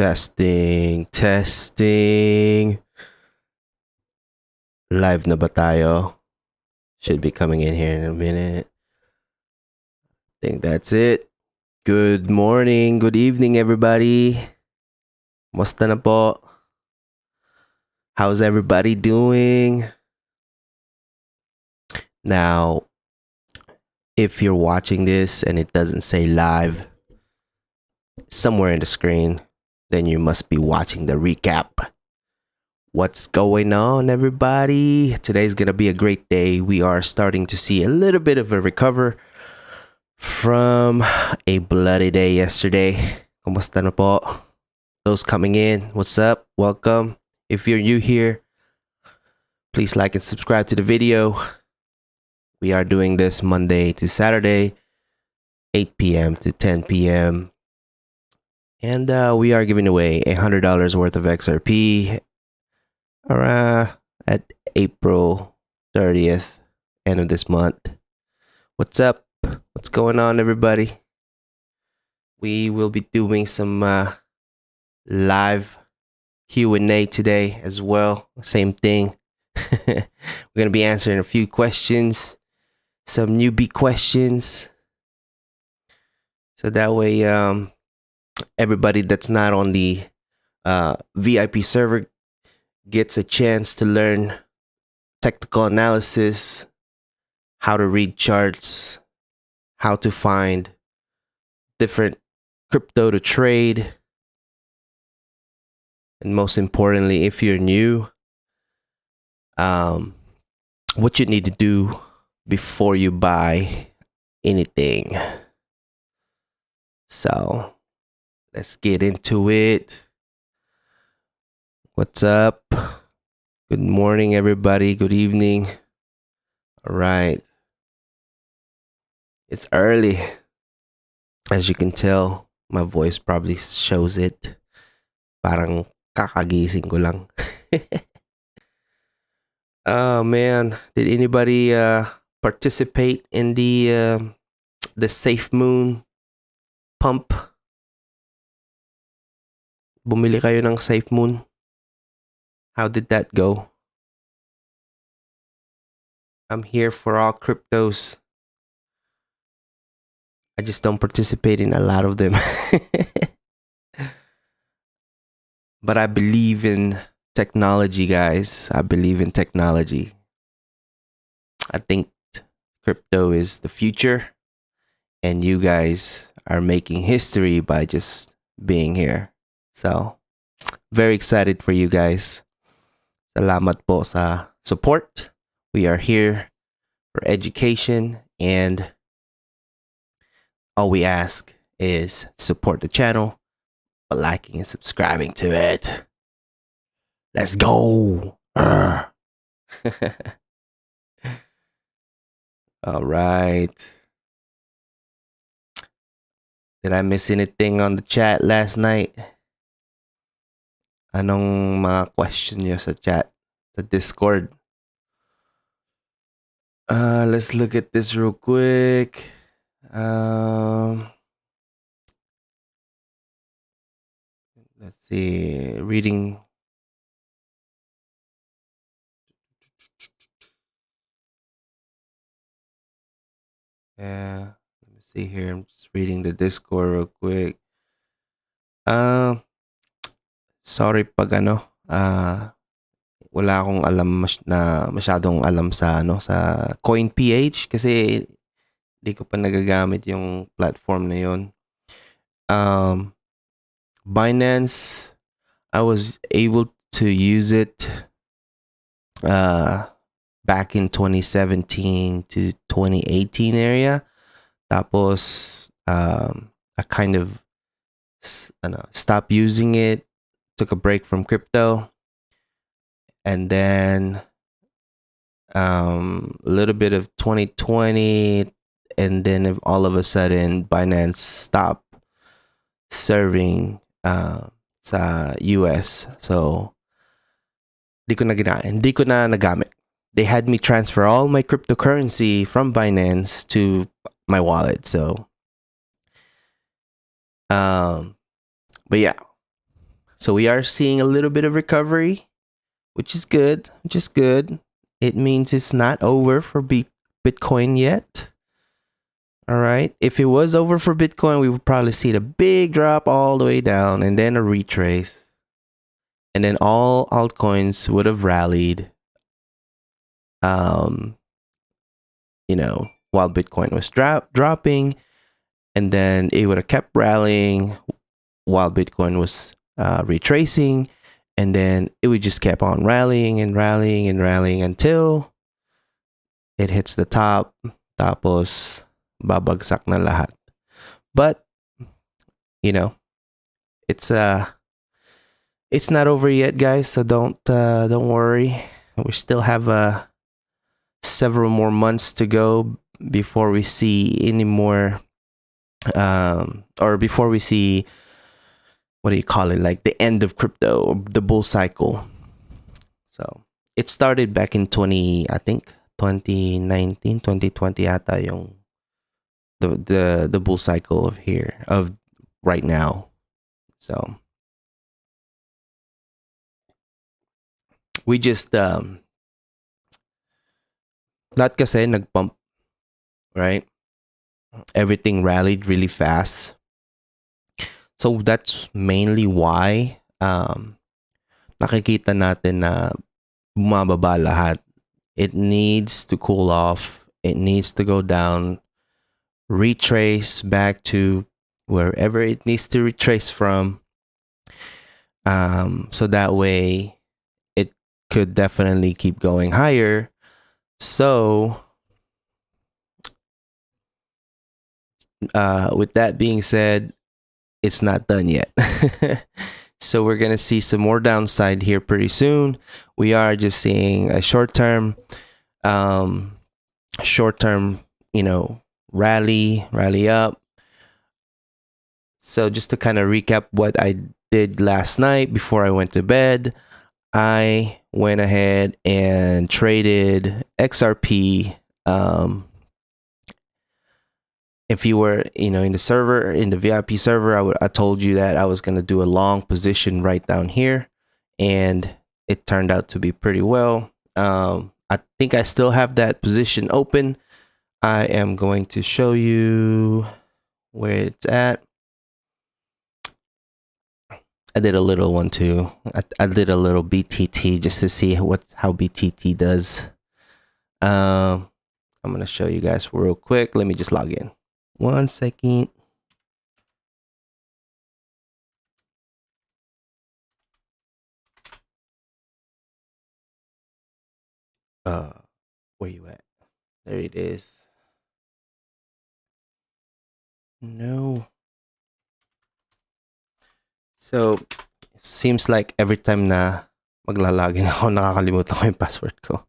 Testing. Live na ba tayo? Should be coming in here in a minute. I think that's it. Good morning, good evening, everybody. Musta na po? How's everybody doing? Now, if you're watching this and it doesn't say live somewhere in the screen, then you must be watching the recap. What's going on, everybody? Today's gonna be a great day. We are starting to see a little bit of a recover from a bloody day yesterday. Kumusta na po? Those coming in, what's up? Welcome. If you're new here, please like and subscribe to the video. We are doing this Monday to Saturday, 8 p.m. to 10 p.m. And we are giving away $100 worth of XRP at April 30th, end of this month. What's up? What's going on, everybody? We will be doing some live Q&A today as well. Same thing. We're going to be answering a few questions, some newbie questions. So that way everybody that's not on the VIP server gets a chance to learn technical analysis, how to read charts, how to find different crypto to trade. And most importantly, if you're new, what you need to do before you buy anything. So let's get into it. What's up? Good morning, everybody. Good evening. All right. It's early. As you can tell, my voice probably shows it. Parang kakagising ko lang. Oh man, did anybody participate in the Safe Moon pump? Bumili kayo ng Safe Moon? How did that go? I'm here for all cryptos. I just don't participate in a lot of them. But I believe in technology, guys. I believe in technology. I think crypto is the future. And you guys are making history by just being here. So, very excited for you guys. Salamat po sa support. We are here for education, and all we ask is support the channel by liking and subscribing to it. Let's go. All right. Did I miss anything on the chat last night? Anong mga question nyo sa chat, sa Discord? Let's look at this real quick. Let's see. Reading. Yeah. Let me see here. I'm just reading the Discord real quick. Sorry pag wala akong alam masyadong alam sa sa CoinPH kasi di ko pa nagagamit yung platform na yon. Binance, I was able to use it back in 2017 to 2018 area. Tapos I kind of stopped using it, took a break from crypto, and then a little bit of 2020, and then all of a sudden Binance stopped serving sa US. So hindi ko na nagamit. They had me transfer all my cryptocurrency from Binance to my wallet. So but yeah, So we are seeing a little bit of recovery, which is good. Which is good. It means it's not over for Bitcoin yet. All right. If it was over for Bitcoin, we would probably see the big drop all the way down and then a retrace. And then all altcoins would have rallied. While Bitcoin was dropping, and then it would have kept rallying while Bitcoin was retracing, and then it would just keep on rallying and rallying and rallying until it hits the top, tapos babagsak na lahat. But it's not over yet, guys, so don't worry. We still have several more months to go before we see any more or before we see, what do you call it, like the end of crypto, or the bull cycle. So it started back in 2019, 2020 ata yung the bull cycle of right now. So we just not kasi nagpump, right? Everything rallied really fast. So that's mainly why nakikita natin na bumababa lahat. It needs to cool off. It needs to go down, retrace back to wherever it needs to retrace from. So that way it could definitely keep going higher. So with that being said, it's not done yet. So we're going to see some more downside here pretty soon. We are just seeing a short-term, rally up. So just to kind of recap what I did last night before I went to bed, I went ahead and traded XRP. If you were, in the server, in the VIP server, I told you that I was going to do a long position right down here, and it turned out to be pretty well. I think I still have that position open. I am going to show you where it's at. I did a little one too. I did a little BTT just to see how BTT does. I'm going to show you guys real quick. Let me just log in. 1 second. Where you at? There it is. No. So, seems like every time na maglalagin ako, nakakalimutan ko yung password ko.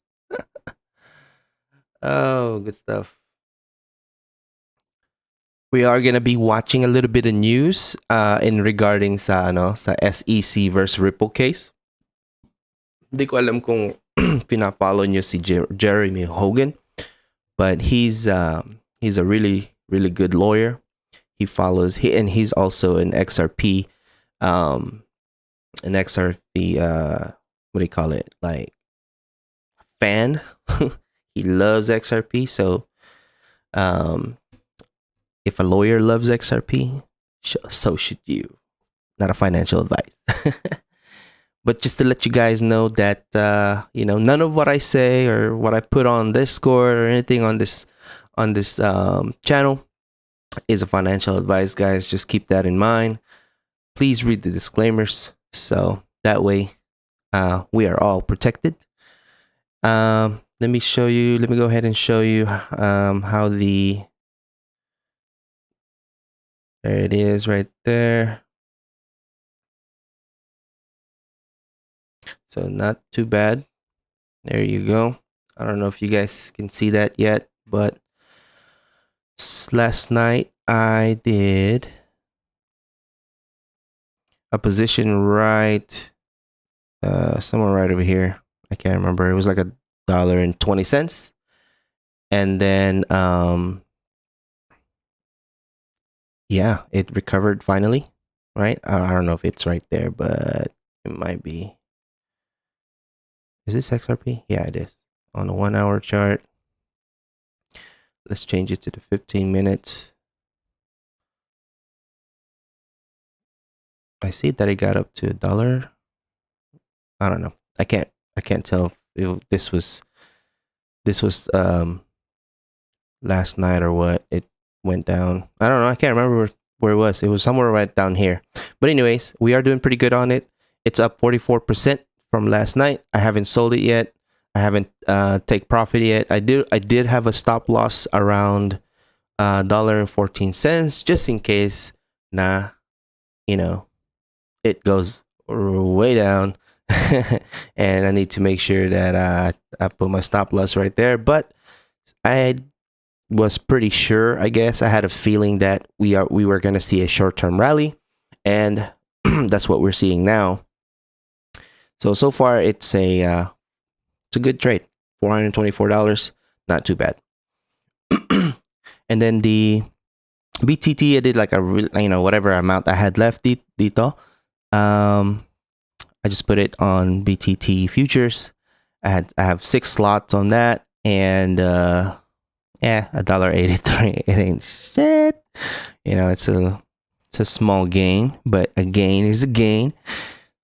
Oh, good stuff. We are gonna be watching a little bit of news in regarding sa SEC versus Ripple case. Hindi ko alam kung pina-follow niyo si Jeremy Hogan, but he's a really good lawyer. He's also an XRP what do you call it, like fan. He loves XRP, so if a lawyer loves XRP, so should you. Not a financial advice. But just to let you guys know that none of what I say or what I put on Discord or anything on this channel is a financial advice, guys. Just keep that in mind. Please read the disclaimers, so that way we are all protected. Let me go ahead and show you how there it is right there. So not too bad. There you go. I don't know if you guys can see that yet, but last night I did a position right somewhere right over here. I can't remember. It was like $1.20. And then yeah, it recovered finally. right? I don't know if it's right there, but it might be. Is this XRP? Yeah, it is. On the 1 hour chart. Let's change it to the 15 minutes. I see that it got up to $1. I don't know. I can't tell if this was last night or what. It went down. I don't know. I can't remember where it was. It was somewhere right down here. But anyways, we are doing pretty good on it. It's up 44% from last night. I haven't sold it yet. I haven't take profit yet. I did have a stop loss around $1.14 just in case it goes way down and I need to make sure that I put my stop loss right there. But I was pretty sure, I guess I had a feeling that we were going to see a short-term rally, and that's what we're seeing now. So far it's a good trade. $424, not too bad. And then the BTT, I did like whatever amount I had left dito. I just put it on BTT futures. I have 6 slots on that, and $1.83. It ain't shit. It's a small gain, but a gain is a gain.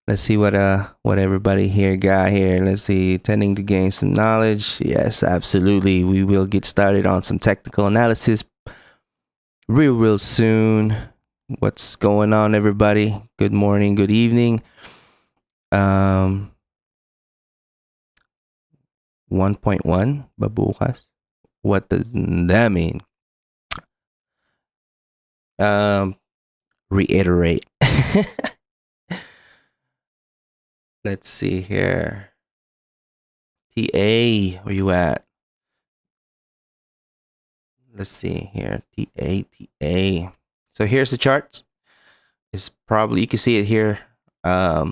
Let's see what everybody here got here. Let's see, tending to gain some knowledge. Yes, absolutely. We will get started on some technical analysis real soon. What's going on, everybody? Good morning, good evening. 1.1 babukas. What does that mean? Reiterate. Let's see here. TA, where you at? Let's see here. TA. So here's the charts. It's probably, you can see it here a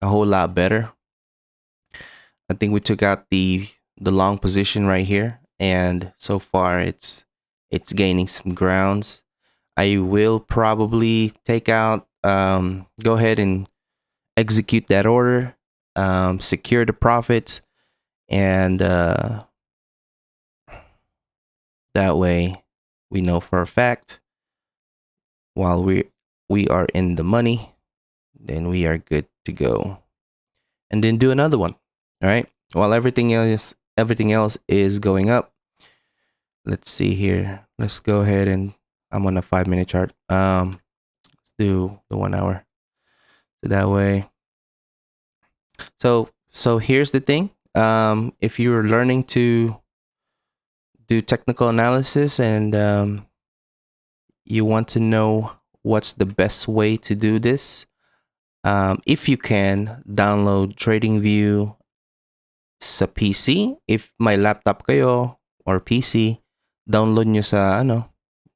whole lot better. I think we took out the long position right here, and so far it's gaining some grounds. I will probably take out, go ahead and execute that order, secure the profits, and that way we know for a fact while we are in the money, then we are good to go. And then do another one. All right. While everything else is going up. Let's see here. Let's go ahead and I'm on a 5-minute chart. Let's do the 1 hour. So that way. So here's the thing. If you're learning to do technical analysis and you want to know what's the best way to do this, if you can, download TradingView sa PC. If may laptop kayo or PC, download nyo sa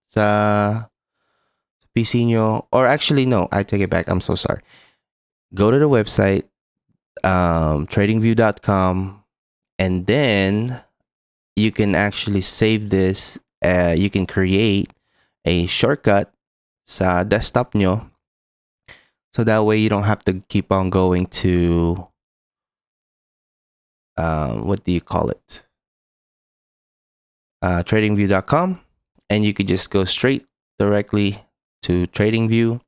sa PC nyo. Or actually, no, I take it back. I'm so sorry. Go to the website, tradingview.com, and then you can actually save this. You can create a shortcut sa desktop nyo. So that way you don't have to keep on going to what do you call it? Tradingview.com, and you could just go straight directly to TradingView.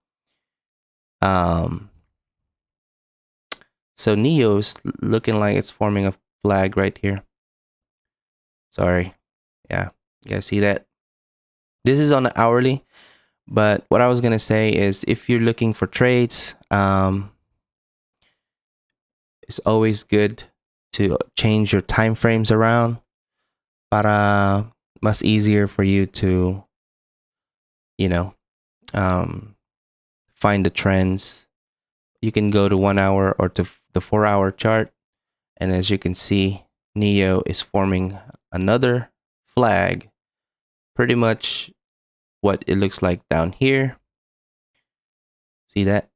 So Neo's looking like it's forming a flag right here. Sorry. Yeah, you guys see that? This is on the hourly, but what I was gonna say is if you're looking for trades, it's always good to change your time frames around para mas easier for you to find the trends. You can go to 1 hour or to the 4-hour chart, and as you can see, Neo is forming another flag, pretty much what it looks like down here. See that?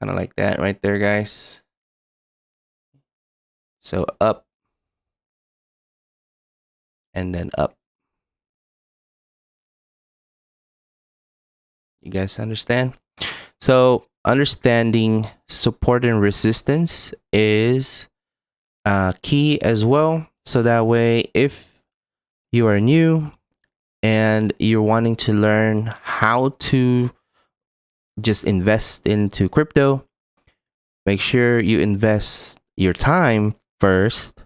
Kind of like that right there, guys. So up and then up. You guys understand? So understanding support and resistance is key as well. So that way, if you are new and you're wanting to learn how to just invest into crypto, make sure you invest your time first.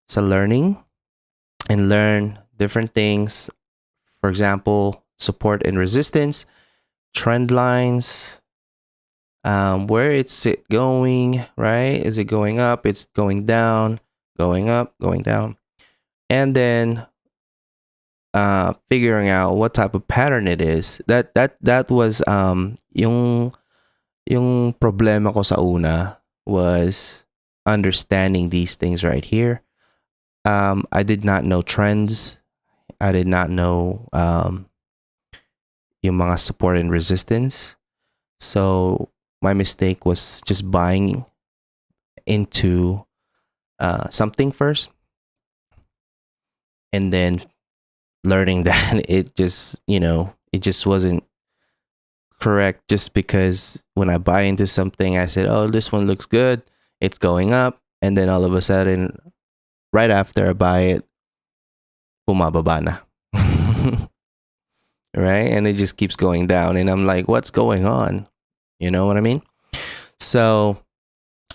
So learning and learn different things. For example, support and resistance, trend lines, where it's it going, right? Is it going up? It's going down, going up, going down. And then figuring out what type of pattern it is. That was yung problema ko sa una was understanding these things right here. I did not know trends. I did not know yung mga support and resistance. So my mistake was just buying into something first and then learning that it just, it just wasn't correct just because when I buy into something, I said, oh, this one looks good. It's going up. And then all of a sudden, right after I buy it, bumababa na. Right? And it just keeps going down. And I'm like, what's going on? You know what I mean? So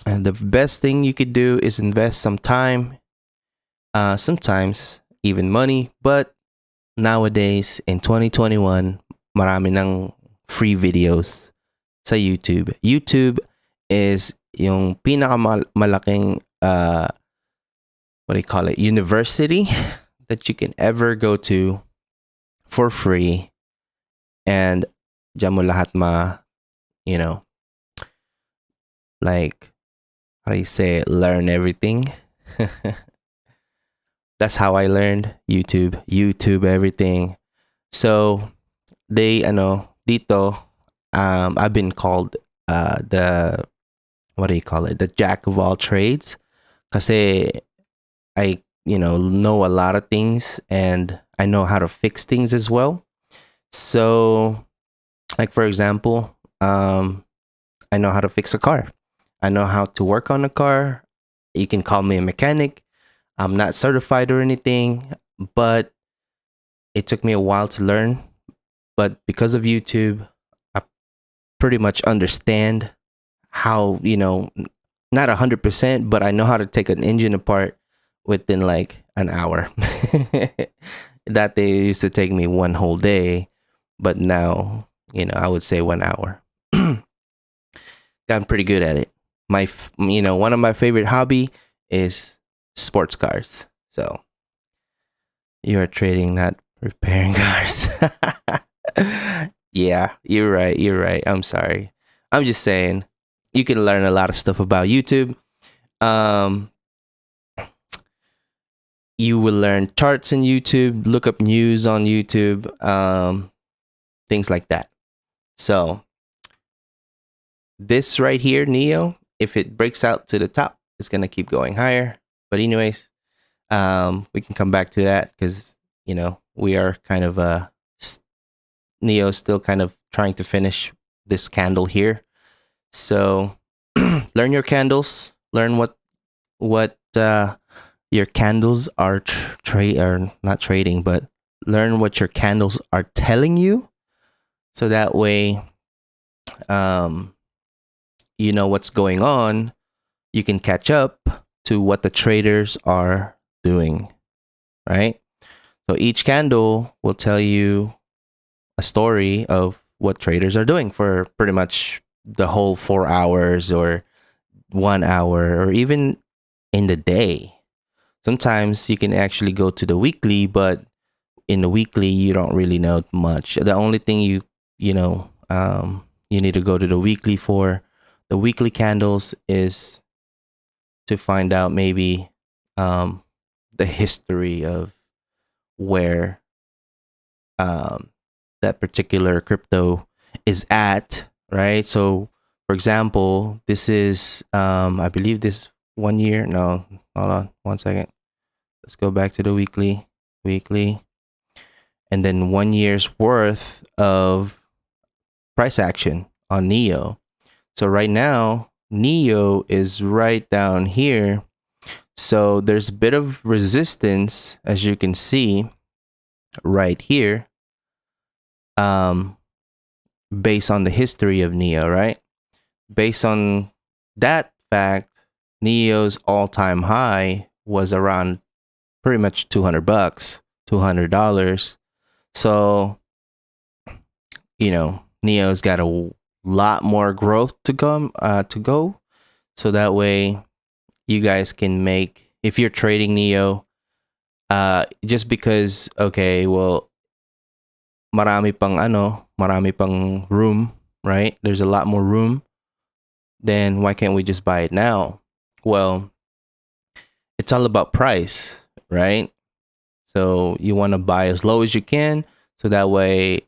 the best thing you could do is invest some time, sometimes even money. But nowadays, in 2021, marami ng free videos sa YouTube. YouTube is yung pinakamalaking, what do you call it, university that you can ever go to for free. And dyan mo lahat like, how do you say it? Learn everything. That's how I learned YouTube everything. So they dito I've been called the, what do you call it? The jack of all trades. Kasi I know a lot of things and I know how to fix things as well. So like for example, I know how to fix a car. I know how to work on a car. You can call me a mechanic. I'm not certified or anything, but it took me a while to learn. But because of YouTube, I pretty much understand how, not 100%, but I know how to take an engine apart within like an hour. That day used to take me one whole day, but now, I would say 1 hour. Gotten pretty good at it. One of my favorite hobby is sports cars. So you are trading, not repairing cars. Yeah, you're right. I'm sorry. I'm just saying you can learn a lot of stuff about YouTube. You will learn charts on YouTube, look up news on YouTube, things like that. So this right here, Neo, if it breaks out to the top, it's going to keep going higher. But anyways, we can come back to that because, we are kind of, Neo still kind of trying to finish this candle here. So learn your candles, learn what your candles are or not trading, but learn what your candles are telling you. So that way, you know what's going on. You can catch up to what the traders are doing, right? So each candle will tell you a story of what traders are doing for pretty much the whole 4 hours or 1 hour or even in the day. Sometimes you can actually go to the weekly, but in the weekly you don't really know much. The only thing you need to go to the weekly for the weekly candles is to find out maybe the history of where that particular crypto is at, right? So for example, this is I believe this 1 year. No, hold on 1 second. Let's go back to the weekly, and then 1 year's worth of price action on Neo. So right now, Neo is right down here. So there's a bit of resistance, as you can see right here, based on the history of Neo, right? Based on that fact, Neo's all-time high was around pretty much $200, $200. So, Neo's got a lot more growth to go. So that way you guys can make, if you're trading Neo, just because, okay, well, marami pang room, right? There's a lot more room. Then why can't we just buy it now? Well, it's all about price, right? So you want to buy as low as you can, so that way,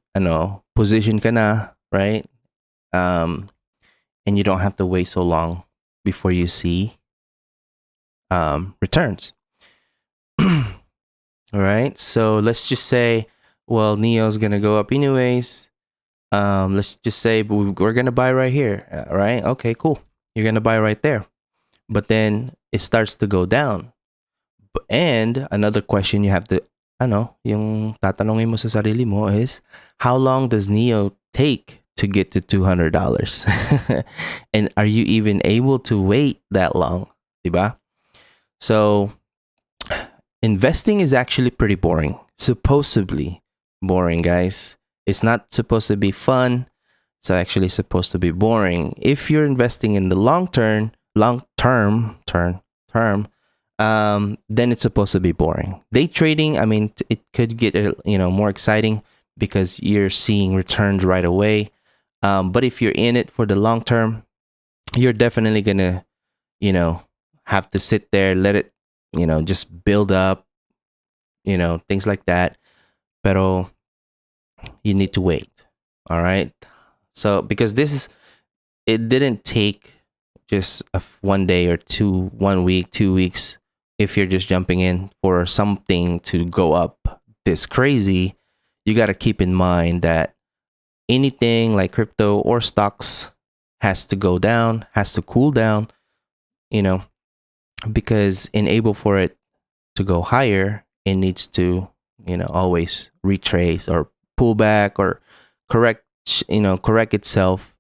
position ka na, right? And you don't have to wait so long before you see returns. All right. So let's just say, well, Neo's gonna go up anyways. Let's just say we're gonna buy right here, right? Okay, cool. You're gonna buy right there, but then it starts to go down. And another question you have to, yung tatanungin mo sa sarili mo is, how long does Neo take to get to $200? And are you even able to wait that long? Diba? So investing is actually pretty boring. Supposedly boring, guys. It's not supposed to be fun. It's actually supposed to be boring. If you're investing in the long term, then it's supposed to be boring. Day trading, I mean, it could get more exciting because you're seeing returns right away. But if you're in it for the long term, you're definitely gonna, have to sit there, let it, just build up, things like that. Pero you need to wait. All right. So because it didn't take just one day or 1 week, 2 weeks. If you're just jumping in for something to go up this crazy, you got to keep in mind that anything like crypto or stocks has to go down, has to cool down, because enable for it to go higher, it needs to, always retrace or pull back or correct itself.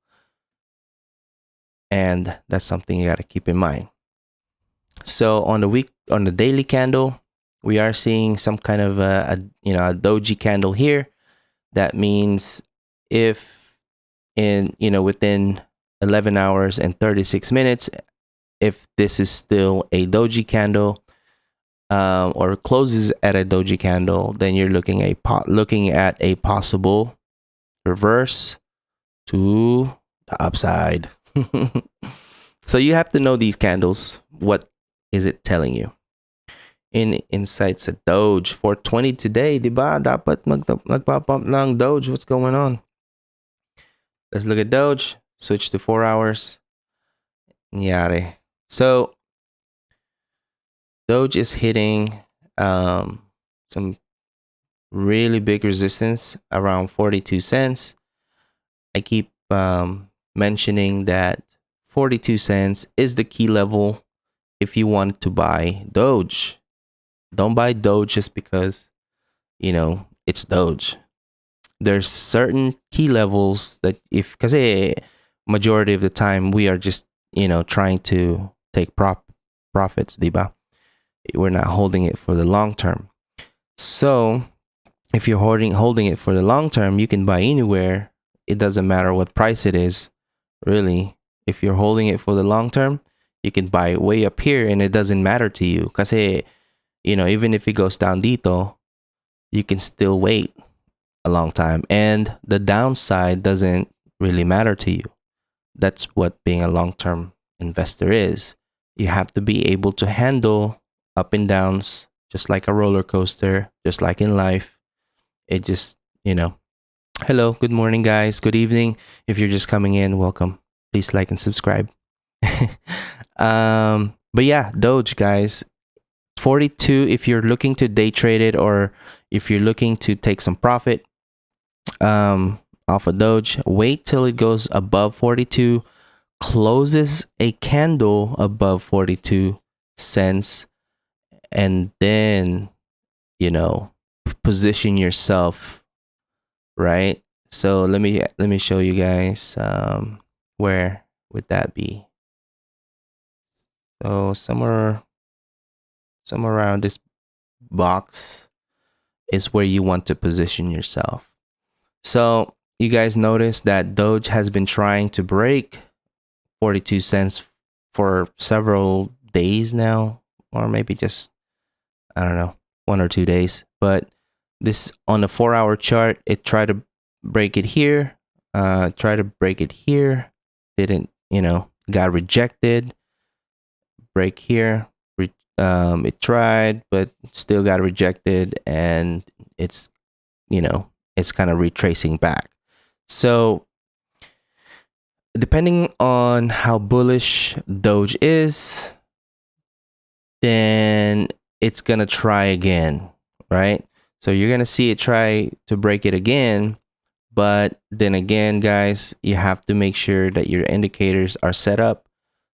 And that's something you got to keep in mind. So on the daily candle, we are seeing some kind of a doji candle here. That means if within 11 hours and 36 minutes, if this is still a doji candle, or closes at a doji candle, then you're looking at a possible reverse to the upside. So you have to know these candles. What is it telling you? Inside sa Doge 420 today, diba? Dapat magpapump ng Doge. What's going on? Let's look at Doge. Switch to 4 hours. Nangyari. So Doge is hitting some really big resistance around 42 cents. I keep mentioning that 42 cents is the key level if you want to buy Doge. Don't buy Doge just because, it's Doge. There's certain key levels that because majority of the time we are just, trying to take profits, diba? We're not holding it for the long term. So if you're holding it for the long term, you can buy anywhere. It doesn't matter what price it is, really. If you're holding it for the long term, you can buy way up here and it doesn't matter to you. Kasi, even if it goes down dito, you can still wait a long time. And the downside doesn't really matter to you. That's what being a long-term investor is. You have to be able to handle up and downs, just like a roller coaster, just like in life. It just, hello, good morning, guys. Good evening. If you're just coming in, welcome. Please like and subscribe. But yeah, Doge, guys. 42 if you're looking to day trade it, or if you're looking to take some profit. off a Doge, wait till it goes above 42, closes a candle above 42 cents, and then, you know, position yourself, right? So let me show you guys where would that be. So somewhere around this box is where you want to position yourself. So you guys notice that Doge has been trying to break 42 cents for several days now, or maybe just, I don't know, 1 or 2 days. But this, on the 4-hour chart, it tried to break it here, tried to break it here, didn't, got rejected. Break here, it tried, but still got rejected, and it's, it's kind of retracing back. So depending on how bullish Doge is, then it's gonna try again, right? So you're gonna see it try to break it again, but then again, guys, you have to make sure that your indicators are set up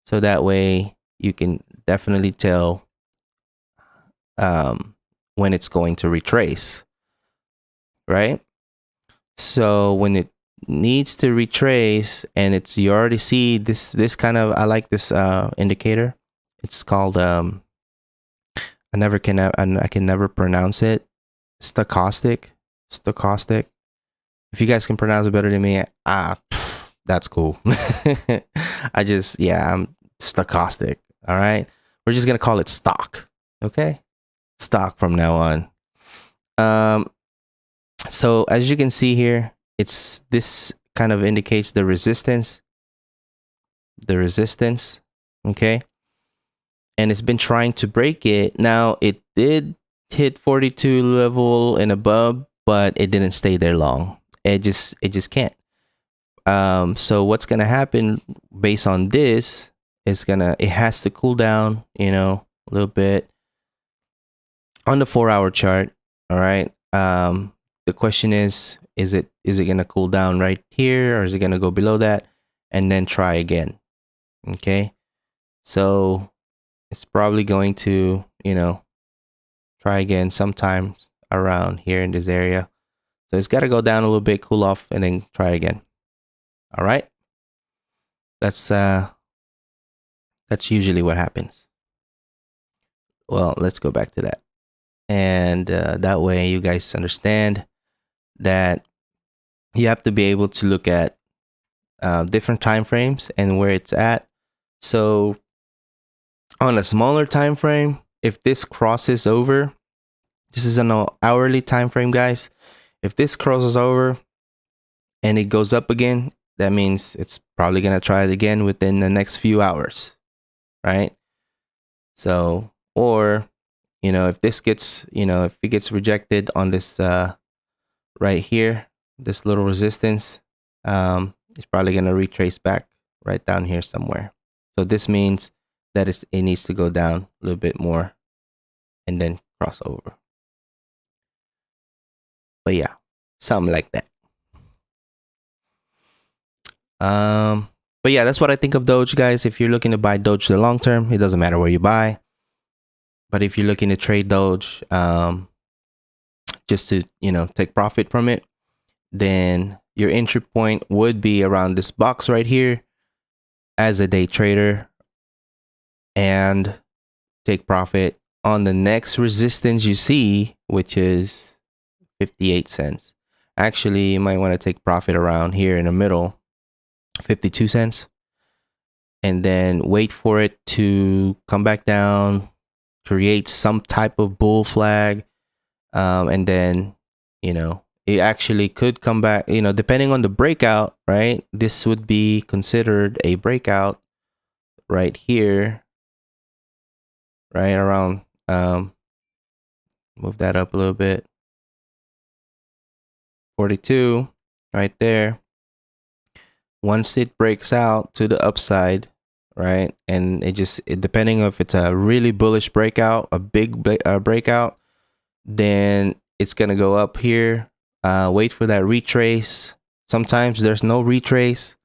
so that way you can definitely tell when it's going to retrace, right? So when it needs to retrace, and you already see this kind of, I like this indicator. It's called I can never pronounce it. Stochastic. If you guys can pronounce it better than me, that's cool. I'm stochastic. All right, we're just gonna call it stock. Okay, stock from now on. So as you can see here, this kind of indicates the resistance. Okay, and it's been trying to break it. Now it did hit 42 level and above, but it didn't stay there long. It just can't. So what's gonna happen based on this is it has to cool down, a little bit on the 4-hour chart. All right. The question is it gonna cool down right here, or is it gonna go below that and then try again? Okay. So it's probably going to, try again sometime around here in this area. So it's got to go down a little bit, cool off, and then try again. All right. That's usually what happens. Well, let's go back to that. And that way you guys understand that you have to be able to look at different time frames and where it's at. So on a smaller time frame, if this crosses over, this is an hourly time frame, guys. If this crosses over and it goes up again, that means it's probably going to try it again within the next few hours, right? So, or, if this gets, if it gets rejected on this right here, this little resistance, it's probably going to retrace back right down here somewhere. So this means that it needs to go down a little bit more and then cross over. But yeah, something like that. But yeah, that's what I think of Doge, guys. If you're looking to buy Doge for the long term, it doesn't matter where you buy. But if you're looking to trade Doge, just to, take profit from it, then your entry point would be around this box right here as a day trader, and take profit on the next resistance you see, which is 58 cents. Actually, you might want to take profit around here in the middle, 52 cents, and then wait for it to come back down, create some type of bull flag, and then, it actually could come back, depending on the breakout, right? This would be considered a breakout right here, right around, move that up a little bit, 42 right there. Once it breaks out to the upside, right, and depending if it's a really bullish breakout, a big breakout, then it's gonna go up here, wait for that retrace, Sometimes there's no retrace.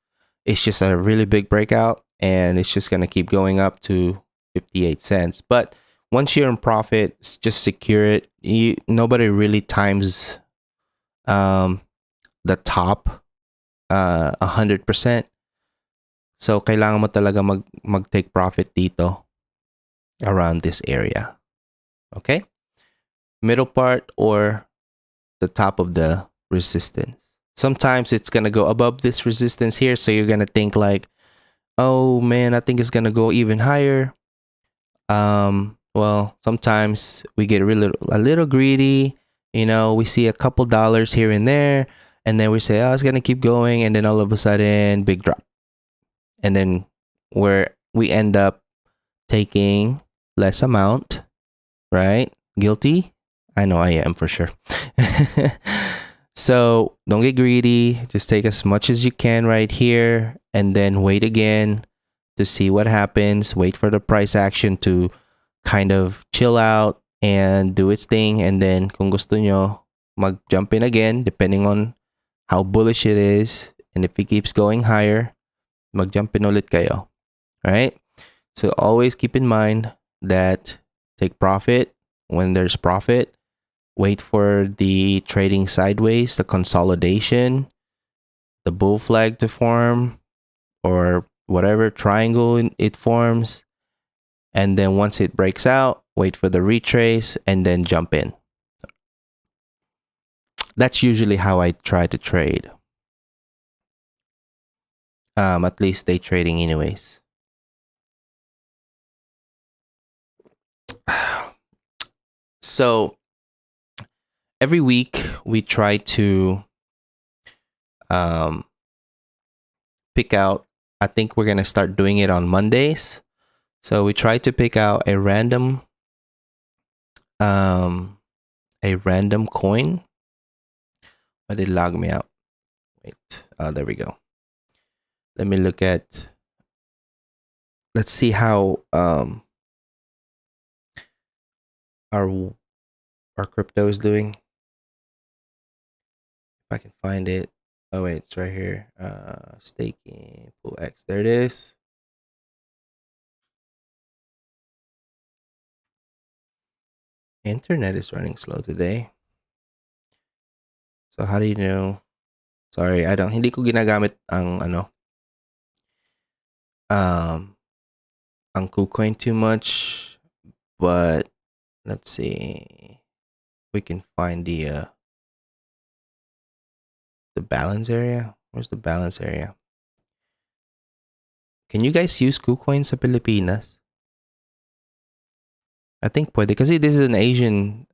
It's just a really big breakout, and it's just gonna keep going up to 58 cents. But once you're in profit, just secure it. Nobody really times the top 100%. So kailangan mo talaga mag-take profit dito around this area. Okay? Middle part or the top of the resistance. Sometimes it's going to go above this resistance here, so you're going to think like, "Oh man, I think it's going to go even higher." Well, sometimes we get a little greedy, we see a couple dollars here and there, and then we say, "Oh, it's going to keep going," and then all of a sudden, big drop. And then we end up taking less amount, right? Guilty? I know I am for sure. So don't get greedy. Just take as much as you can right here, and then wait again to see what happens. Wait for the price action to kind of chill out and do its thing. And then kung gusto nyo, mag-jump in again, depending on how bullish it is. And if it keeps going higher, mag-jump in ulit kayo. Alright? So always keep in mind that take profit when there's profit. Wait for the trading sideways, the consolidation, the bull flag to form, or whatever triangle it forms. And then once it breaks out, wait for the retrace and then jump in. That's usually how I try to trade. At least day trading anyways. So every week we try to pick out, I think we're going to start doing it on Mondays. So we try to pick out a random coin. Why did it log me out? Wait, there we go. Let me look at, let's see how our crypto is doing. If I can find it. Oh wait, it's right here. Staking, pool X. There it is. Internet is running slow today. So how do you know? Sorry, hindi ko ginagamit ang ang KuCoin too much, but let's see. We can find the balance area. Where's the balance area? Can you guys use KuCoin sa Pilipinas? I think pwede kasi this is an Asian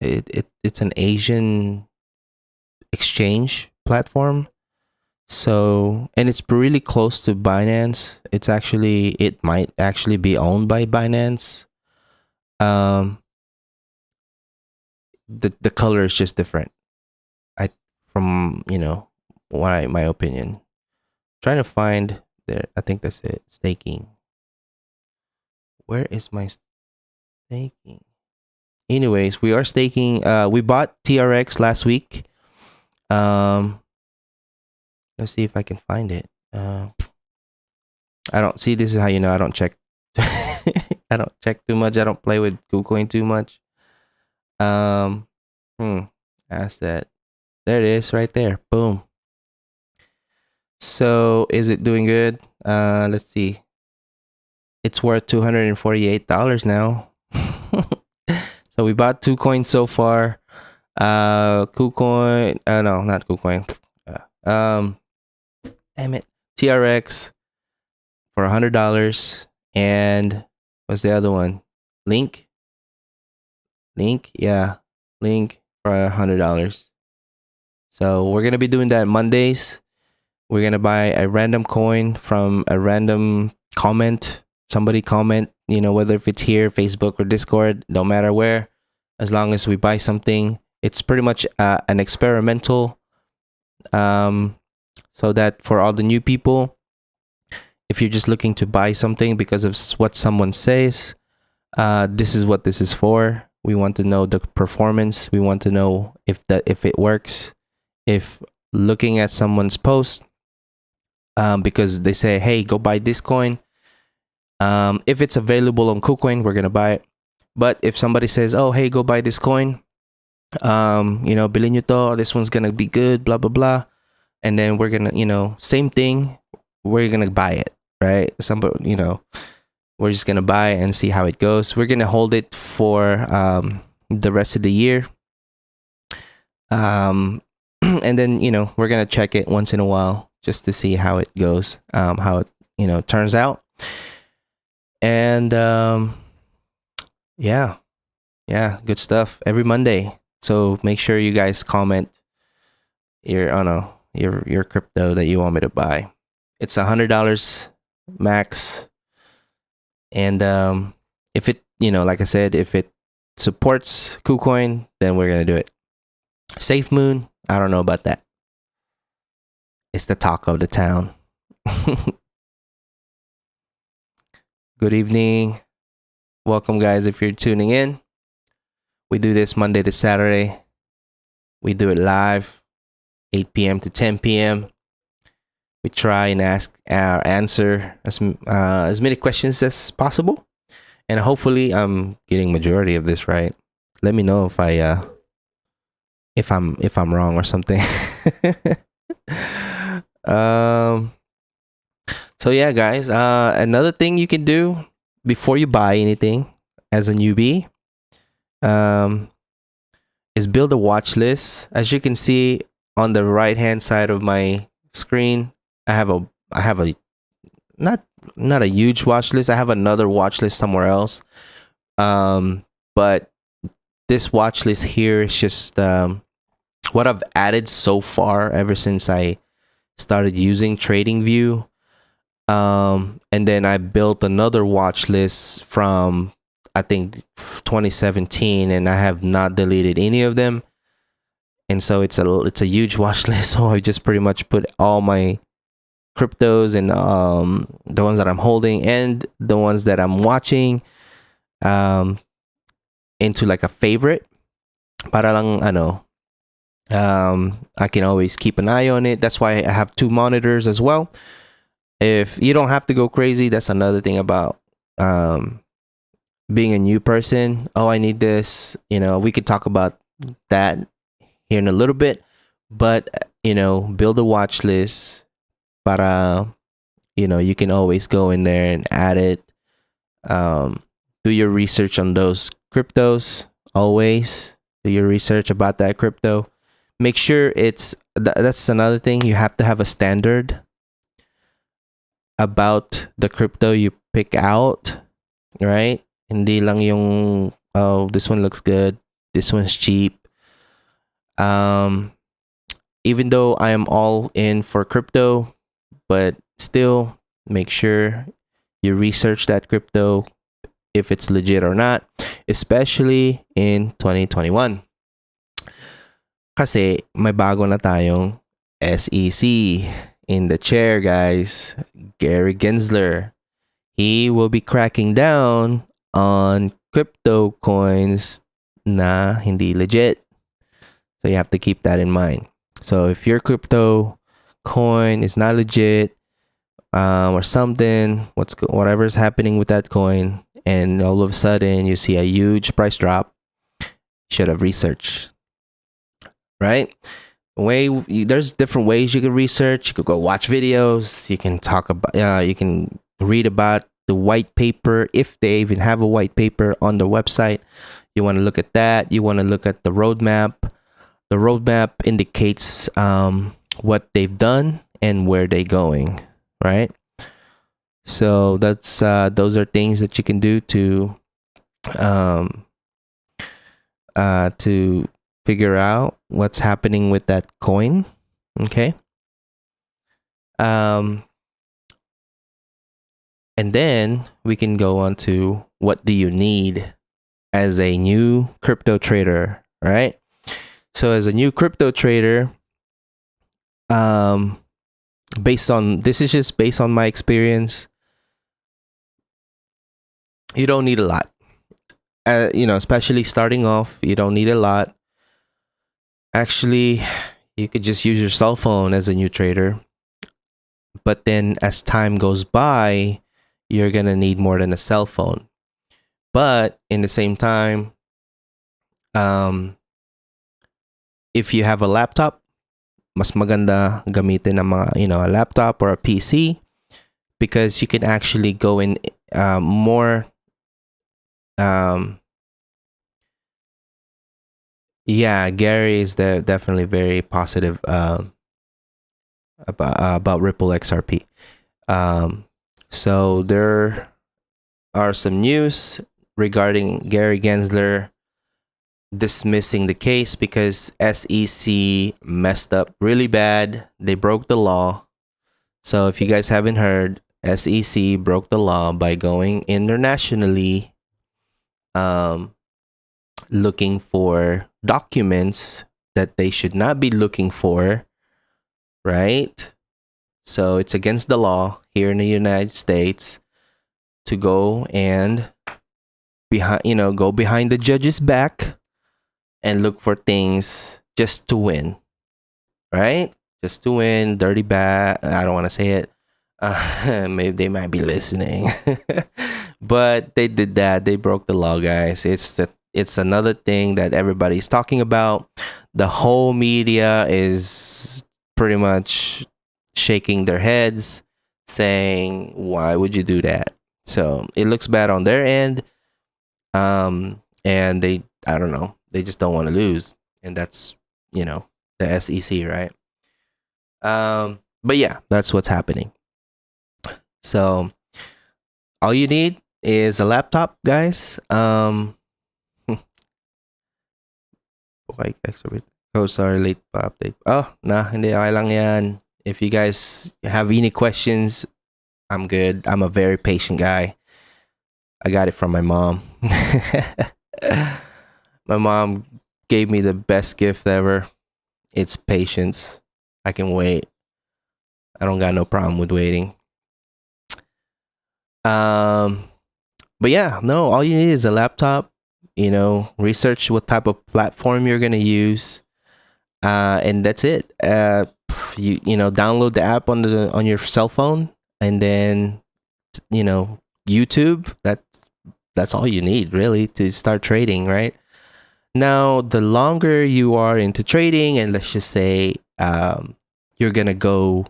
it's an Asian exchange platform. So, and it's really close to Binance. It might actually be owned by Binance. The color is just different. From my opinion. Trying to find there. I think that's it. Staking. Where is my staking? Anyways, we are staking. We bought TRX last week. Let's see if I can find it. I don't see. This is how you know I don't check. I don't check too much. I don't play with KuCoin too much. Ask that. There it is, right there. Boom. So, is it doing good? Let's see. It's worth $248 now. So we bought 2 coins so far. KuCoin. No, not KuCoin. Damn it. TRX for $100. And what's the other one? Link. Yeah. Link for $100. So we're gonna be doing that Mondays. We're gonna buy a random coin from a random comment. Somebody comment, whether if it's here, Facebook or Discord, no matter where, as long as we buy something. It's pretty much an experimental, so that for all the new people, if you're just looking to buy something because of what someone says, this is what this is for. We want to know the performance. We want to know if it works. If looking at someone's post because they say, hey, go buy this coin. If it's available on KuCoin, we're going to buy it. But if somebody says, oh, hey, go buy this coin, bilhin nyo to, this one's going to be good, blah, blah, blah. And then we're going to, same thing, we're going to buy it, right? Somebody, we're just going to buy it and see how it goes. We're going to hold it for the rest of the year. And then, we're going to check it once in a while just to see how it goes, how it, turns out. And yeah, good stuff every Monday. So make sure you guys comment your crypto that you want me to buy. It's $100 max. And if it, like I said, if it supports KuCoin, then we're gonna do it. Safe Moon, I don't know about that. It's the talk of the town. Good evening. Welcome, guys, if you're tuning in. We do this Monday to Saturday. We do it live, 8 p.m. to 10 p.m. We try and answer as many questions as possible. And hopefully I'm getting majority of this right. Let me know if I'm wrong or something. So yeah, guys, another thing you can do before you buy anything as a newbie is build a watch list. As you can see on the right hand side of my screen, I have a not a huge watch list. I have another watch list somewhere else. But this watch list here is just what I've added so far ever since I started using TradingView. And then I built another watch list from I think 2017, and I have not deleted any of them. And so it's a huge watch list. So I just pretty much put all my cryptos and the ones that I'm holding and the ones that I'm watching into like a favorite. Para lang I can always keep an eye on it. That's why I have 2 monitors as well. If you don't have to go crazy, that's another thing about being a new person. Oh, I need this. We could talk about that here in a little bit. But, build a watch list. Para, you can always go in there and add it. Do your research on those cryptos. Always do your research about that crypto. Make sure that's another thing. You have to have a standard about the crypto you pick out, right? Hindi lang yung, oh, this one looks good, this one's cheap. Even though I am all in for crypto, but still make sure you research that crypto if it's legit or not, especially in 2021. Kasi may bago na tayong SEC in the chair, guys. Gary Gensler. He will be cracking down on crypto coins na hindi legit. So you have to keep that in mind. So if your crypto coin is not legit or something, whatever's happening with that coin, and all of a sudden you see a huge price drop, you should have researched. Right? There's different ways you can research. You could go watch videos. You can talk about. You can read about the white paper if they even have a white paper on the website. You want to look at that. You want to look at the roadmap. The roadmap indicates what they've done and where they're going. Right. So that's those are things that you can do to figure out what's happening with that coin. Okay. And then we can go on to what do you need as a new crypto trader, right? So as a new crypto trader, this is just based on my experience, you don't need a lot. Especially starting off, you don't need a lot. Actually, You could just use your cell phone as a new trader. But then as time goes by, you're going to need more than a cell phone. But in the same time, if you have a laptop, mas maganda gamitin ng mga, a laptop or a PC, because you can actually go in more. Yeah, Gary is definitely very positive about Ripple XRP. So there are some news regarding Gary Gensler dismissing the case because SEC messed up really bad. They broke the law. So if you guys haven't heard, SEC broke the law by going internationally, looking for documents that they should not be looking for, right? So it's against the law here in the United States to go and go behind the judge's back and look for things just to win, right? Just to win, dirty bat. I don't want to say it. Maybe they might be listening. But they did that. They broke the law, guys. It's another thing that everybody's talking about. The whole media is pretty much shaking their heads, saying, why would you do that? So it looks bad on their end. And I don't know, they just don't want to lose. And that's, the SEC, right? But yeah, that's what's happening. So all you need is a laptop, guys. Oh, sorry, late pa update. Oh, hindi, okay lang yan. If you guys have any questions, I'm good. I'm a very patient guy. I got it from my mom. My mom gave me the best gift ever. It's patience. I can wait. I don't got no problem with waiting. But yeah, no, all you need is a laptop. Research what type of platform you're gonna use, and that's it. Download the app on your cell phone, and then YouTube. That's all you need really to start trading, right? Now, the longer you are into trading, and let's just say you're gonna go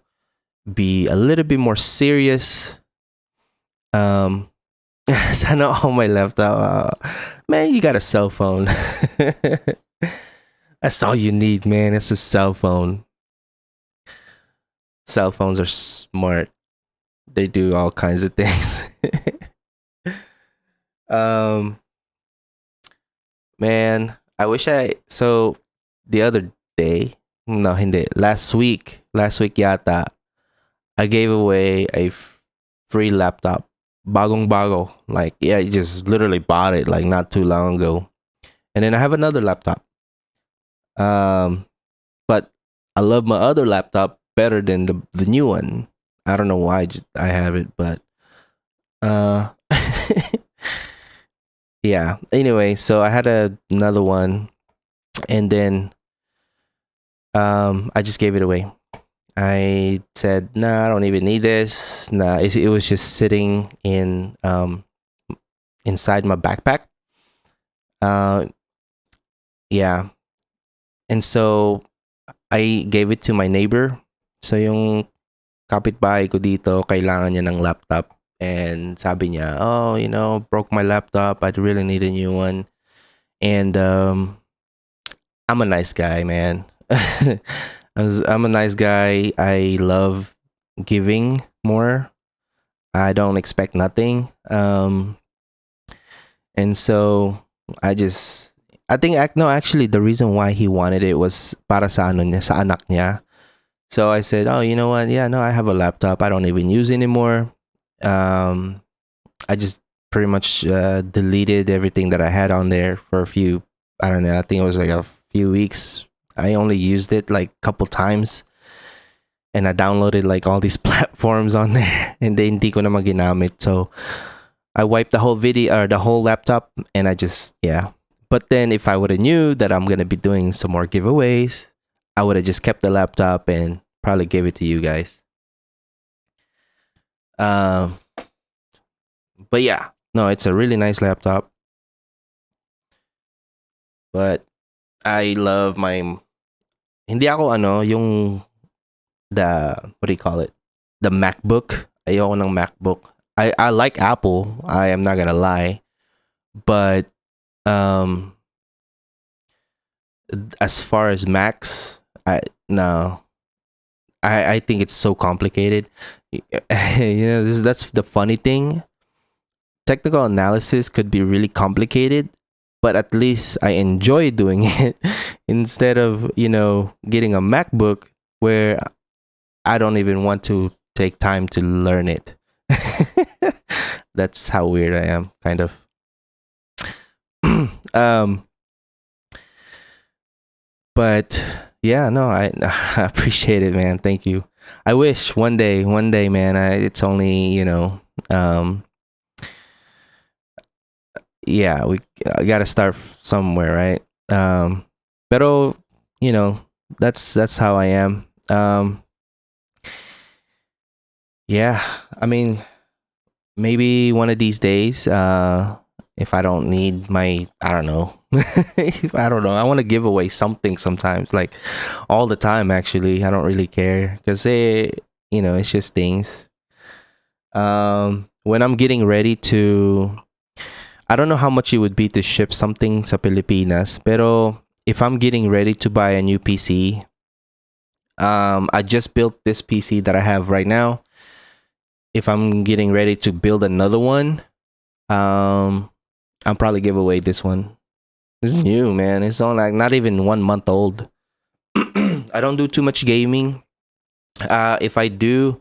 be a little bit more serious. Sana all my laptop. Man, you got a cell phone. That's all you need, man. It's a cell phone. Cell phones are smart. They do all kinds of things. Man, I wish so the other day, no, hindi, last week yata, I gave away a free laptop. Bagong bago. Like, yeah, I just literally bought it like not too long ago. And then I have another laptop. But I love my other laptop better than the new one. I don't know why I have it, but yeah. Anyway, so I had another one, and then I just gave it away. I said, nah, I don't even need this. Nah, it was just sitting in inside my backpack. Yeah. And so I gave it to my neighbor. So yung kapitbahay ko dito, kailangan niya ng laptop. And sabi niya, oh, broke my laptop. I really need a new one. And I'm a nice guy, man. I'm a nice guy. I love giving more. I don't expect nothing. And so I think actually the reason why he wanted it was para sa sa anak niya. So I said, oh, you know what? Yeah, no, I have a laptop. I don't even use anymore. I just pretty much deleted everything that I had on there for a few, I don't know, I think it was like a few weeks. I only used it like a couple times, and I downloaded like all these platforms on there, and then hindi ko na maginamit. So I wiped the whole video or the whole laptop, and I just, yeah. But then if I would have knew that I'm gonna be doing some more giveaways, I would have just kept the laptop and probably gave it to you guys. Um, but yeah, no, it's a really nice laptop. But I love my hindi ako yung the what do you call it? The MacBook. Ayoko ng MacBook. I like Apple. I am not gonna lie, but um, as far as Macs, I no, I think it's so complicated. That's the funny thing. Technical analysis could be really complicated, but at least I enjoy doing it instead of getting a MacBook where I don't even want to take time to learn it. That's how weird I am, kind of. um, but yeah, no, I appreciate it, man. Thank you. I wish one day, man. It's only um, yeah, we gotta start somewhere, right? Pero that's how I am. Yeah, I mean, maybe one of these days, if I don't need I don't know, if I don't know, I want to give away something sometimes, like all the time. Actually, I don't really care because it's just things. When I'm getting ready to, I don't know how much it would be to ship something sa Pilipinas, pero if I'm getting ready to buy a new PC, I just built this PC that I have right now. If I'm getting ready to build another one, I'll probably give away this one. It's new, man. It's only like not even 1 month old. I don't do too much gaming. If I do,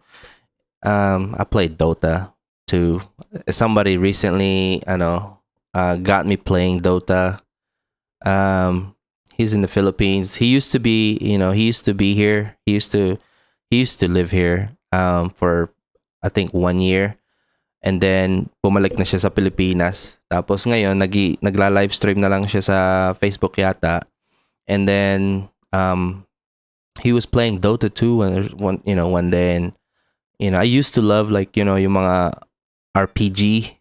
I play Dota too. Somebody recently, got me playing Dota. He's in the Philippines. He used to be, he used to be here. He used to live here. For I think 1 year. And then, bumalik na siya sa Pilipinas. Tapos ngayon, nagla-live stream na lang siya sa Facebook yata. And then, he was playing Dota 2 one day. And, I used to love yung mga RPG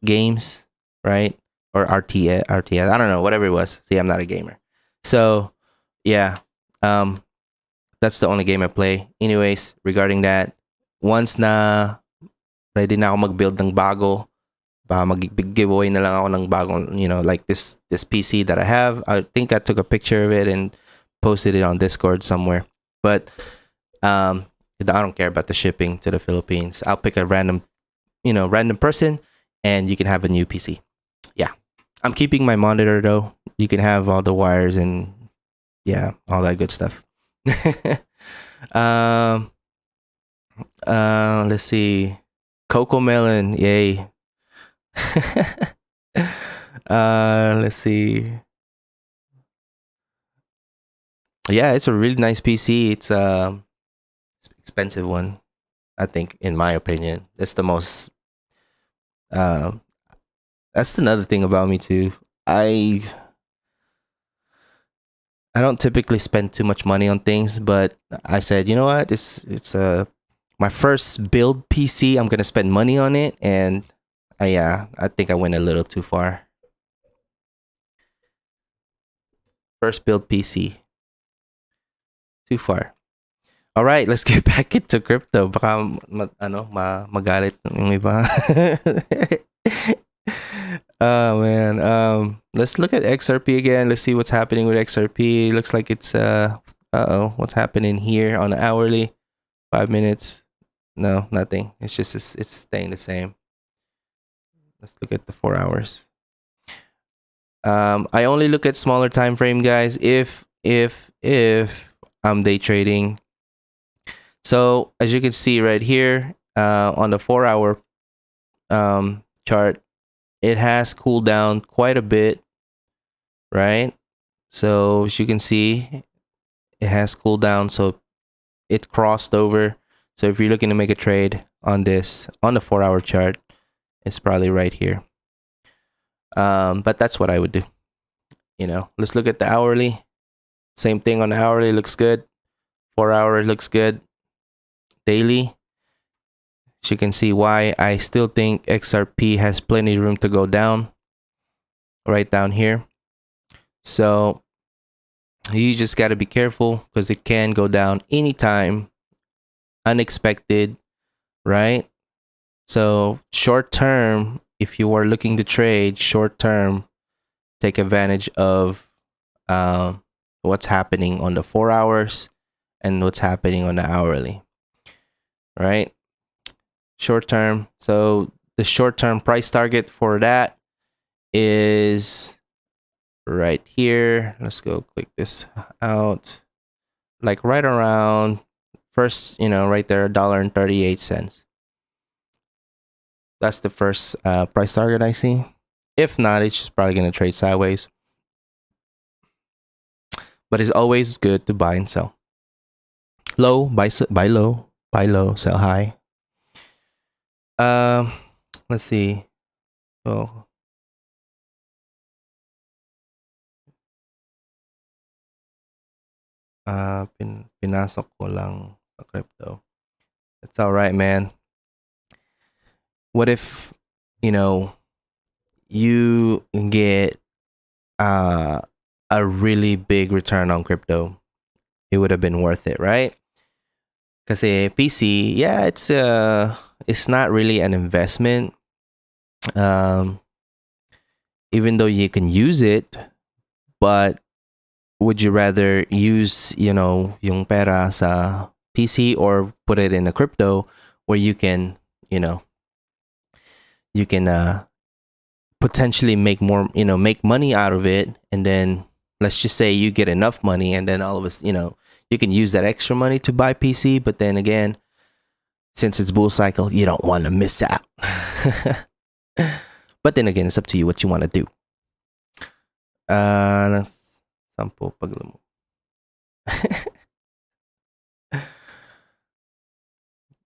games, right? Or RTS. I don't know, whatever it was. See, I'm not a gamer. So, yeah. That's the only game I play. Anyways, regarding that, once na ready na ako mag-build ng bago, baka mag-giveaway na lang ako ng bagong, like this PC that I have. I think I took a picture of it and posted it on Discord somewhere. But I don't care about the shipping to the Philippines. I'll pick a random person and you can have a new PC. Yeah. I'm keeping my monitor though. You can have all the wires and all that good stuff. Let's see. Coco Melon, yay. Let's see. Yeah, it's a really nice PC. It's expensive one, I think, in my opinion. That's the most that's another thing about me too. I don't typically spend too much money on things, but I said, you know what? It's my first build PC. I'm gonna spend money on it, and I think I went a little too far. First build PC, too far. All right, let's get back into crypto. Baka magalit yung iba. Oh man. Let's look at XRP again. Let's see what's happening with XRP. Looks like it's what's happening here on the hourly? 5 minutes. No, nothing. It's just it's staying the same. Let's look at the 4 hours. I only look at smaller time frame, guys, if I'm day trading. So as you can see right here, on the 4 hour chart, it has cooled down quite a bit, right? So as you can see, it has cooled down, so it crossed over. So if you're looking to make a trade on this, on the 4 hour chart, it's probably right here. But that's what I would do. Let's look at the hourly. Same thing on the hourly, looks good. 4 hour looks good. Daily, as you can see why I still think XRP has plenty of room to go down. Right down here. So you just got to be careful because it can go down anytime, unexpected, right? So short term, if you are looking to trade short term, take advantage of what's happening on the 4 hours and what's happening on the hourly, right? Short term. So the short term price target for that is right here. Let's go click this out. Like right around first, right there, $1.38. That's the first price target I see. If not, it's just probably going to trade sideways. But it's always good to buy and sell. Low, buy low, buy low, sell high. Let's see. Oh, pinasok ko lang sa crypto. It's all right, man. What if, you get a really big return on crypto? It would have been worth it, right? Because PC, yeah, it's not really an investment. Even though you can use it, but would you rather use, yung pera sa PC or put it in a crypto where you can, potentially make more, make money out of it, and then let's just say you get enough money, and then all of us, you can use that extra money to buy PC. But then again, since it's bull cycle, you don't want to miss out. But then again, it's up to you what you want to do. Sample paglumo.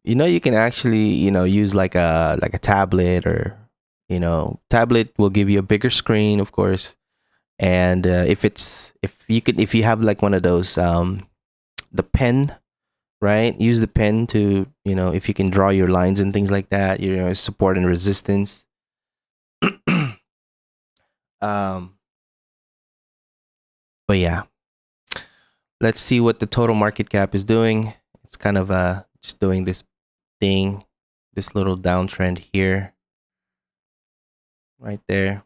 You can actually, use like a tablet, or tablet will give you a bigger screen, of course. And if you have like one of those the pen, right? Use the pen to, if you can draw your lines and things like that, support and resistance. But yeah, let's see what the total market cap is doing. It's kind of just doing this thing, this little downtrend here, right there.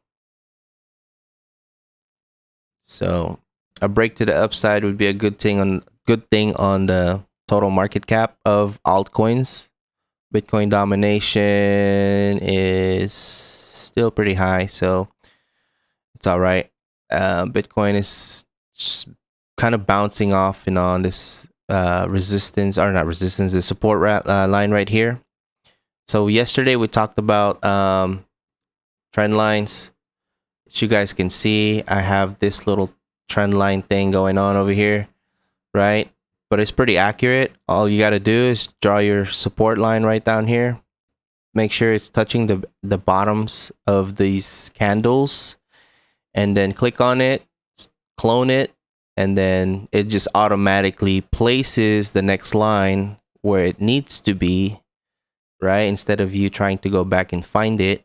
So a break to the upside would be a good thing on the total market cap of altcoins. Bitcoin domination is still pretty high, so it's all right. Bitcoin is just kind of bouncing off and on this resistance, or not resistance, the support line right here. So yesterday we talked about trend lines. As you guys can see, I have this little trend line thing going on over here, right? But it's pretty accurate. All you got to do is draw your support line right down here. Make sure it's touching the bottoms of these candles, and then click on it, clone it, and then it just automatically places the next line where it needs to be, right? Instead of you trying to go back and find it.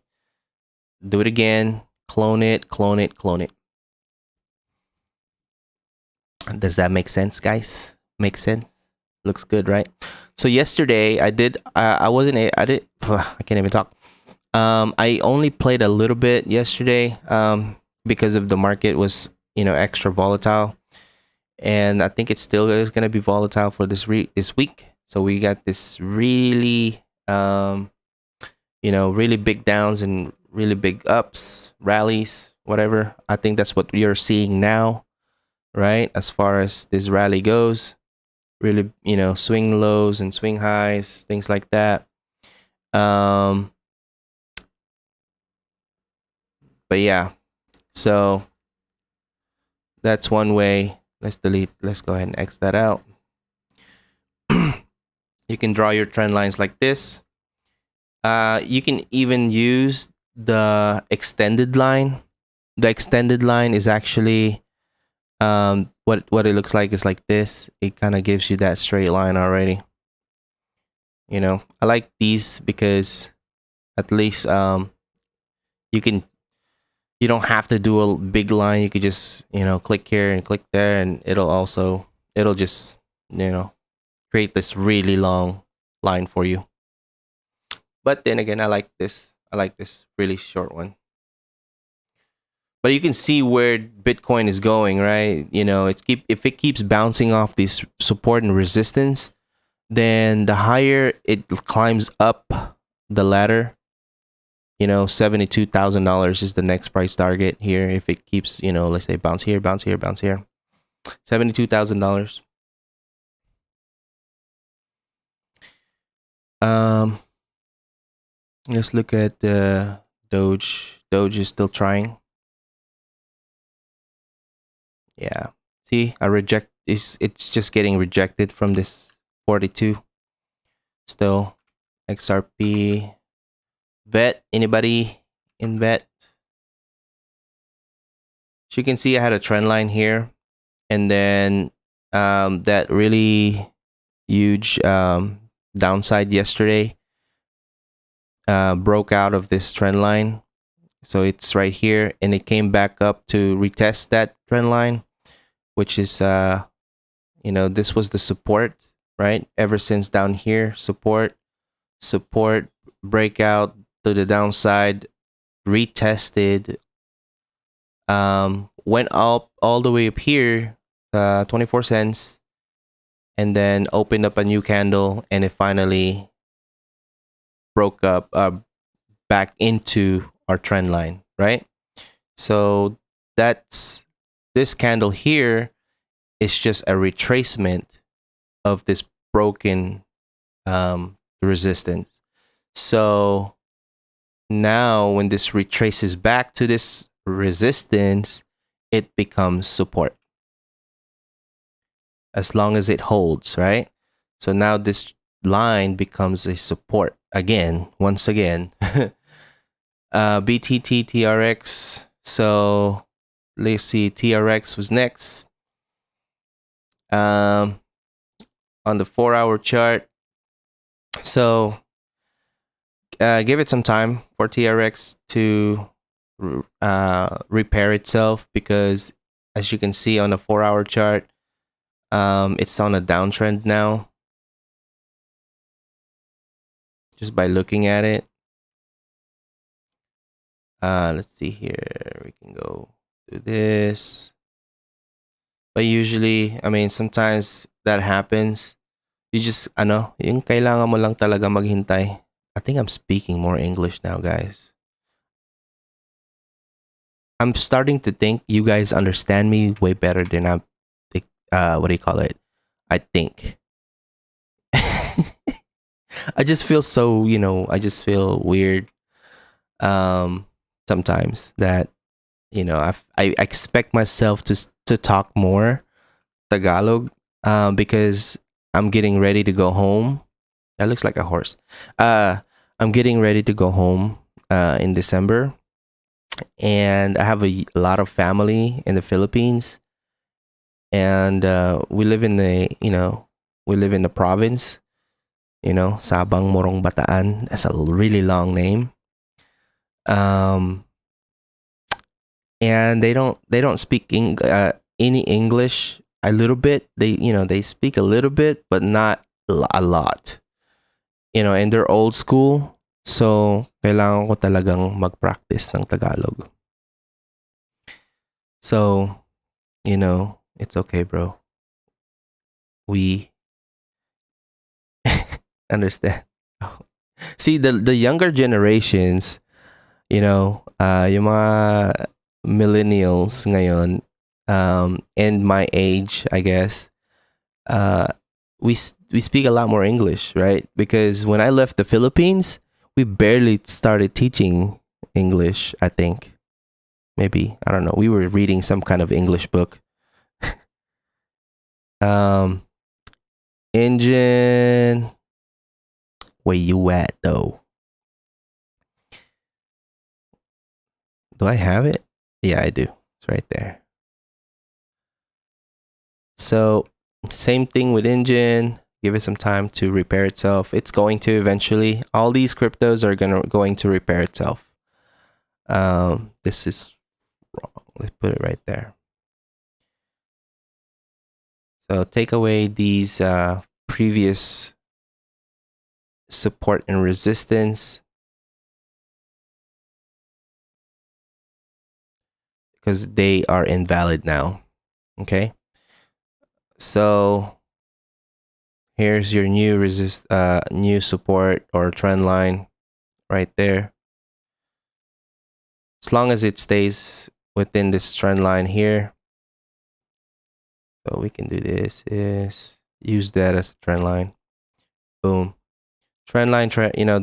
Do it again, clone it, clone it, clone it. Does that make sense, guys? Make sense? Looks good, right? So yesterday I did I can't even talk. I only played a little bit yesterday because of the market was, extra volatile, and I think it still is going to be volatile for this week. So we got this really really big downs and really big ups, rallies, whatever. I think that's what you're seeing now, right? As far as this rally goes, really, swing lows and swing highs, things like that. But yeah, so that's one way. Let's go ahead and X that out. You can draw your trend lines like this. You can even use the extended line. The extended line is actually what it looks like is like this. It kind of gives you that straight line already. You know, I like these because at least you can you don't have to do a big line. You could just, you know, click here and click there, and it'll just, you know, create this really long line for you. But then again, I like this. I like this really short one. But you can see where Bitcoin is going, right? You know, if it keeps bouncing off this support and resistance, then the higher it climbs up the ladder, you know, $72,000 is the next price target here. If it keeps, you know, let's say bounce here, bounce here, bounce here, $72,000. Um, let's look at the Doge. Doge is still trying. Yeah. See, I reject. It's just getting rejected from this 42. Still, XRP. Vet. Anybody in vet? So you can see I had a trend line here, and then that really huge downside yesterday broke out of this trend line. So it's right here, and it came back up to retest that trend line, which is you know, this was the support, right? Ever since down here, support, breakout to the downside, retested, went up all the way up here, 24 cents, and then opened up a new candle, and it finally broke up back into our trend line, right? So that's this candle here is just a retracement of this broken resistance. So now when this retraces back to this resistance, it becomes support. As long as it holds, right? So now this line becomes a support again, once again. BTT TRX. So let's see, TRX was next. On the 4-hour chart. So give it some time for TRX to repair itself, because as you can see on the 4-hour chart, it's on a downtrend now. Just by looking at it. Let's see here. We can go do this. But usually, I mean, sometimes that happens. You just, yung kailangan mo lang talaga maghintay. I think I'm speaking more English now, guys. I'm starting to think you guys understand me way better than I think, what do you call it? I think. I just feel so, you know, I just feel weird sometimes that, you know, I expect myself to talk more Tagalog because I'm getting ready to go home. That looks like a horse. I'm getting ready to go home in December, and I have a lot of family in the Philippines, and we live in the province, you know, Sabang Morong Bataan. That's a really long name. And they don't speak any English. A little bit. They speak a little bit, but not a lot. You know, and they're old school. So, kailangan ko talagang mag-practice ng Tagalog. So, you know, it's okay, bro. We understand. See, the younger generations, you know, yung mga millennials ngayon, and my age, I guess, we speak a lot more English, right? Because when I left the Philippines, we barely started teaching English, I think. Maybe, I don't know. We were reading some kind of English book. Engine. Where you at, though? Do I have it? Yeah, I do. It's right there. So same thing with engine. Give it some time to repair itself. It's going to eventually. All these cryptos are going to repair itself. This is wrong. Let's put it right there. So take away these previous support and resistance, because they are invalid now. Okay. So here's your new support or trend line right there. As long as it stays within this trend line here. So we can do this is use that as a trend line. Boom. Trend line,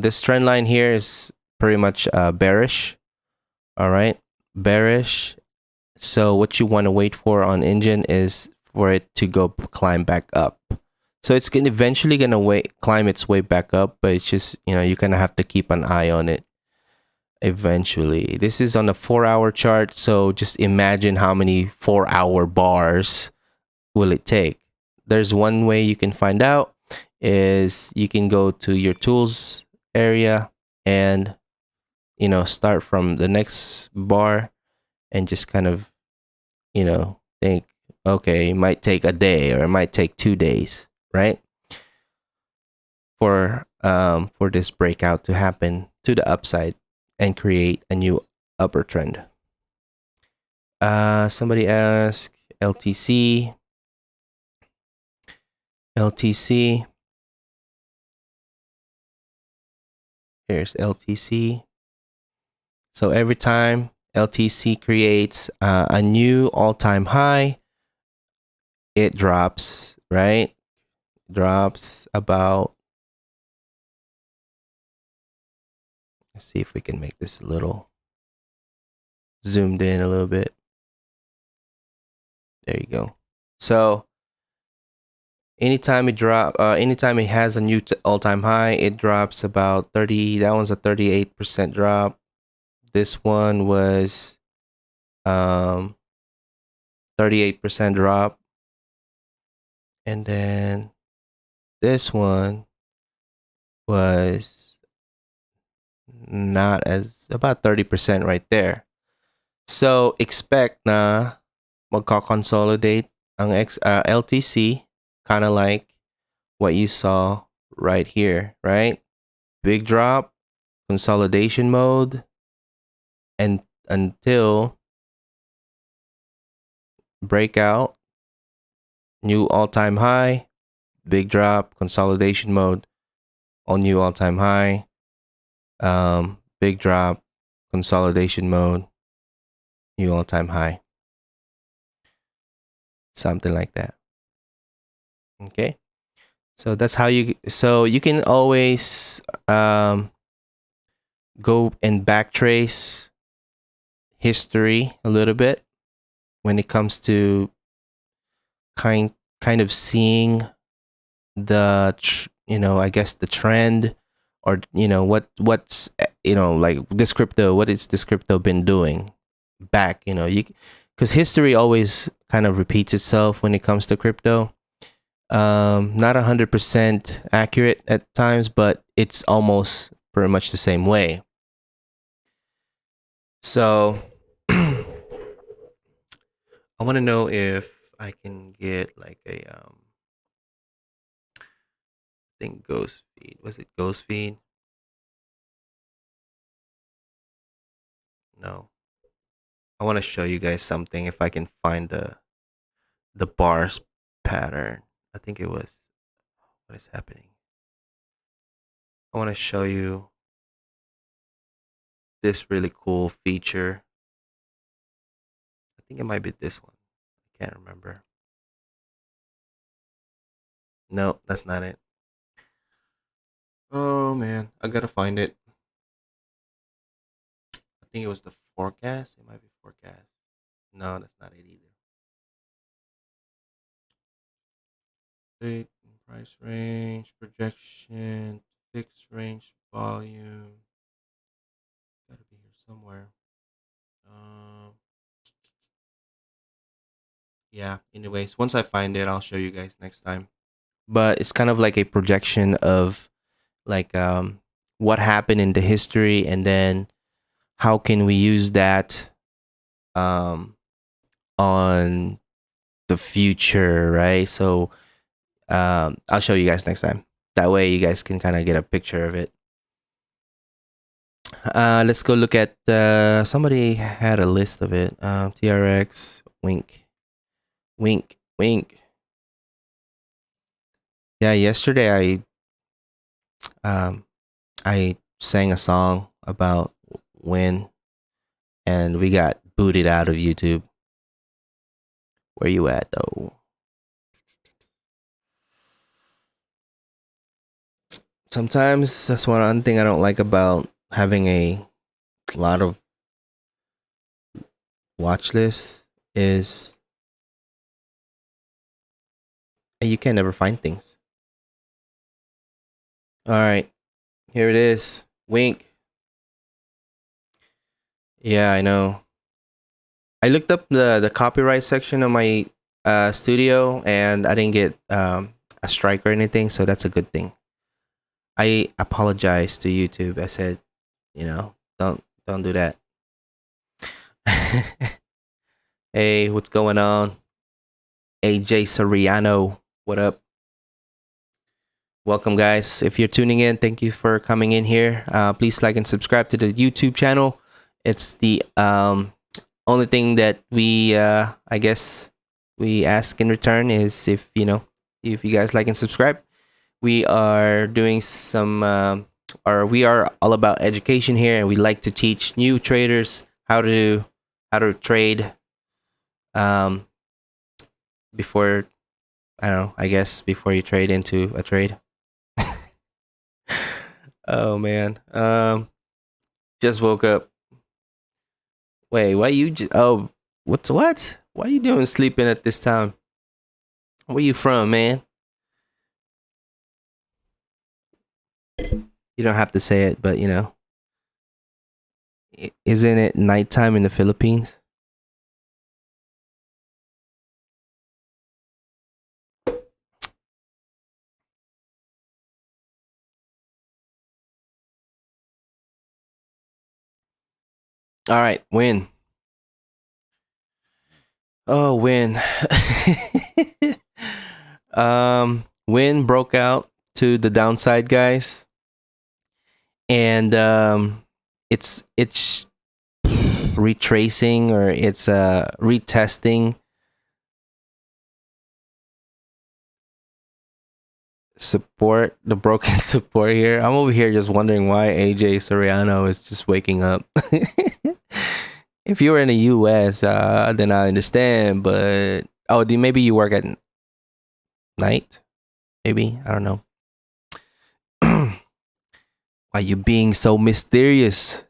this trend line here is pretty much bearish. All right. Bearish. So what you want to wait for on engine is for it to go climb back up. So it's eventually gonna climb its way back up, but it's just, you're gonna have to keep an eye on it. Eventually, this is on a 4-hour chart. So just imagine how many 4-hour bars will it take. There's one way you can find out is you can go to your tools area and start from the next bar and just kind of think, okay, it might take a day or it might take 2 days, right, for this breakout to happen to the upside and create a new upper trend. Somebody asked LTC. Here's LTC. So every time LTC creates a new all-time high, it drops, right? Drops about, let's see if we can make this a little zoomed in a little bit. There you go. So anytime anytime it has a new all-time high, it drops about 30. That one's a 38% drop. This one was 38% drop. And then this one was not as, about 30% right there. So expect na magko-consolidate ang LTC, kind of like what you saw right here, right? Big drop, consolidation mode, and until breakout, new all-time high, big drop, consolidation mode, on new all-time high, big drop, consolidation mode, new all-time high. Something like that. Okay. So that's how you can always go and backtrace history a little bit when it comes to kind of seeing the I guess the trend, or what's like this crypto, what is this crypto been doing back, because history always kind of repeats itself when it comes to crypto. Not 100% accurate at times, but it's almost pretty much the same way. So I want to know if I can get like a I think ghost feed. Was it ghost feed? No. I want to show you guys something if I can find the bars pattern. I think it was, what is happening? I want to show you this really cool feature. I think it might be this one. I can't remember. No, that's not it. Oh man, I gotta find it. I think it was the forecast. It might be forecast. No, that's not it either. Date, price range, projection, fixed range, volume. Gotta be here somewhere. Um, Yeah, anyways, once I find it, I'll show you guys next time. But it's kind of like a projection of like what happened in the history, and then how can we use that um on the future, right? So I'll show you guys next time. That way you guys can kind of get a picture of it. Let's go look at somebody had a list of it. TRX, wink, wink, wink. Yeah, yesterday um I sang a song about when, and we got booted out of YouTube. Where you at though? Sometimes that's one thing I don't like about having a lot of watch lists is you can never find things. All right, here it is. Wink. Yeah, I know. I looked up the copyright section of my studio, and I didn't get a strike or anything, so that's a good thing. I apologized to YouTube. I said, don't do that. Hey, what's going on? AJ Soriano, what up? Welcome, guys. If you're tuning in, thank you for coming in here. Please like and subscribe to the YouTube channel. It's the only thing that we, I guess, we ask in return is if you guys like and subscribe. We are doing some, or we are all about education here, and we like to teach new traders how to trade. Before, I don't know, I guess before you trade into a trade. Oh man, just woke up. Wait, why you? Oh, what? What are you doing sleeping at this time? Where you from, man? You don't have to say it, but isn't it nighttime in the Philippines? All right, win. Oh, win. Win broke out to the downside, guys, and it's retracing, or it's retesting support, the broken support here. I'm over here just wondering why AJ Soriano is just waking up. If you were in the US, then I understand, but maybe you work at night? Maybe, I don't know. Why you being so mysterious?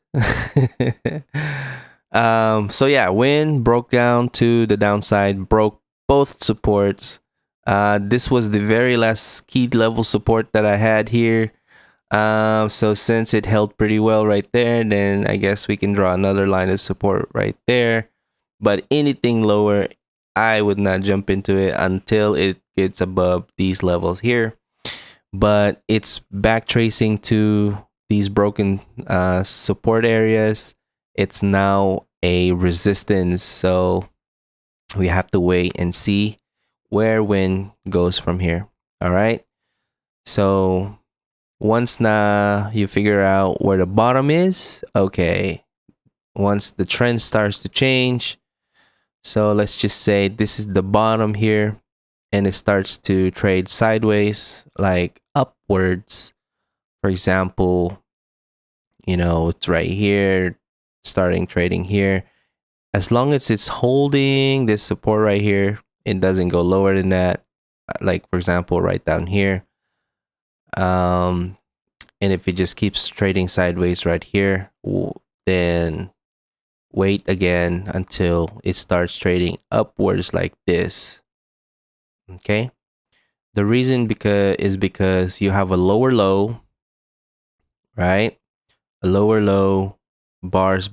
So yeah, win broke down to the downside, broke both supports. This was the very last key level support that I had here. So since it held pretty well right there, then I guess we can draw another line of support right there. But anything lower, I would not jump into it until it gets above these levels here. But it's backtracing to these broken support areas. It's now a resistance, so we have to wait and see where win goes from here. All right, so once now you figure out where the bottom is, okay, once the trend starts to change, so let's just say this is the bottom here, and it starts to trade sideways, like upwards. For example, it's right here, starting trading here. As long as it's holding this support right here, it doesn't go lower than that. Like, for example, right down here. And if it just keeps trading sideways right here, then wait again until it starts trading upwards like this. Okay. The reason is because you have a lower low, right? A lower low, bars,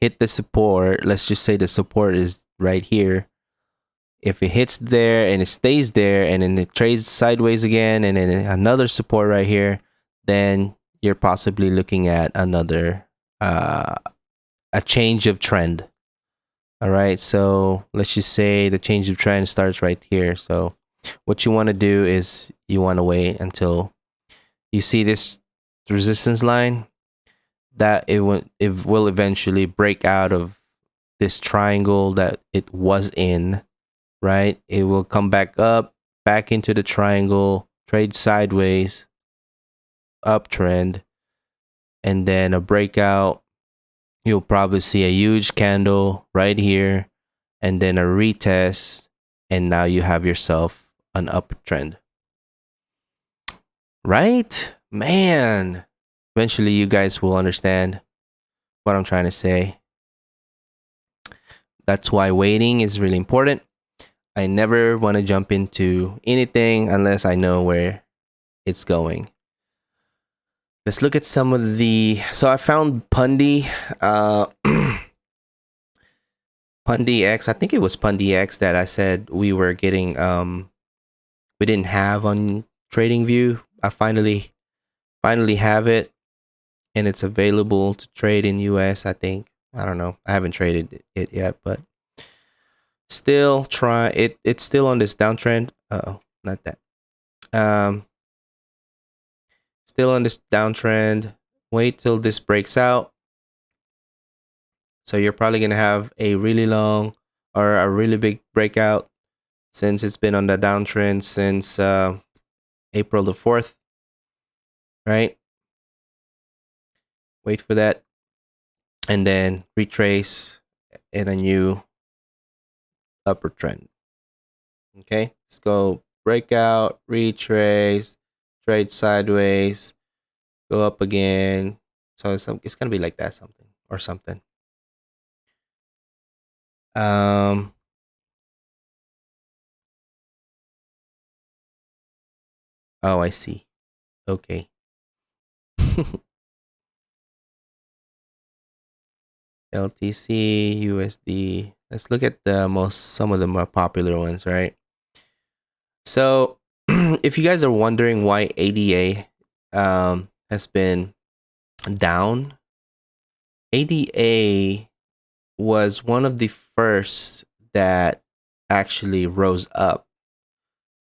hit the support. Let's just say the support is right here. If it hits there and it stays there and then it trades sideways again and then another support right here, then you're possibly looking at another a change of trend. All right, so let's just say the change of trend starts right here. So what you want to do is you want to wait until you see this resistance line, that it will eventually break out of this triangle that it was in, right? It will come back up, back into the triangle, trade sideways, uptrend, and then a breakout. You'll probably see a huge candle right here, and then a retest, and now you have yourself an uptrend. Right? Man. Eventually you guys will understand what I'm trying to say. That's why waiting is really important. I never want to jump into anything unless I know where it's going. Let's look at some of the... So I found Pundy. Pundy X. I think it was Pundy X that I said we were getting... we didn't have on TradingView. I finally have it. And it's available to trade in US, I think. I don't know. I haven't traded it yet, but still try it. It's still on this downtrend. Uh-oh, not that. Still on this downtrend. Wait till this breaks out. So you're probably going to have a really long or a really big breakout since it's been on the downtrend since April the 4th, right? Wait for that, and then retrace in a new upper trend. Okay, let's go breakout, retrace, trade sideways, go up again. So it's gonna be like that, something or something. Oh, I see. Okay. LTC, USD. Let's look at some of the more popular ones, right? So if you guys are wondering why ADA has been down, ADA was one of the first that actually rose up.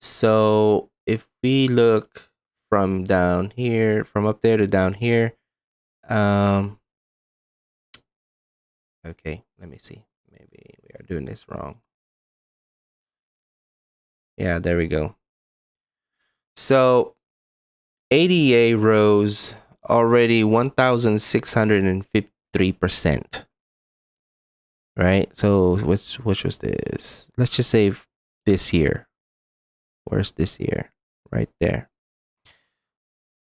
So if we look from down here, from up there to down here, okay, let me see. Maybe we are doing this wrong. Yeah, there we go. So ADA rose already 1,653%. Right? So which was this? Let's just say this year. Where's this year? Right there.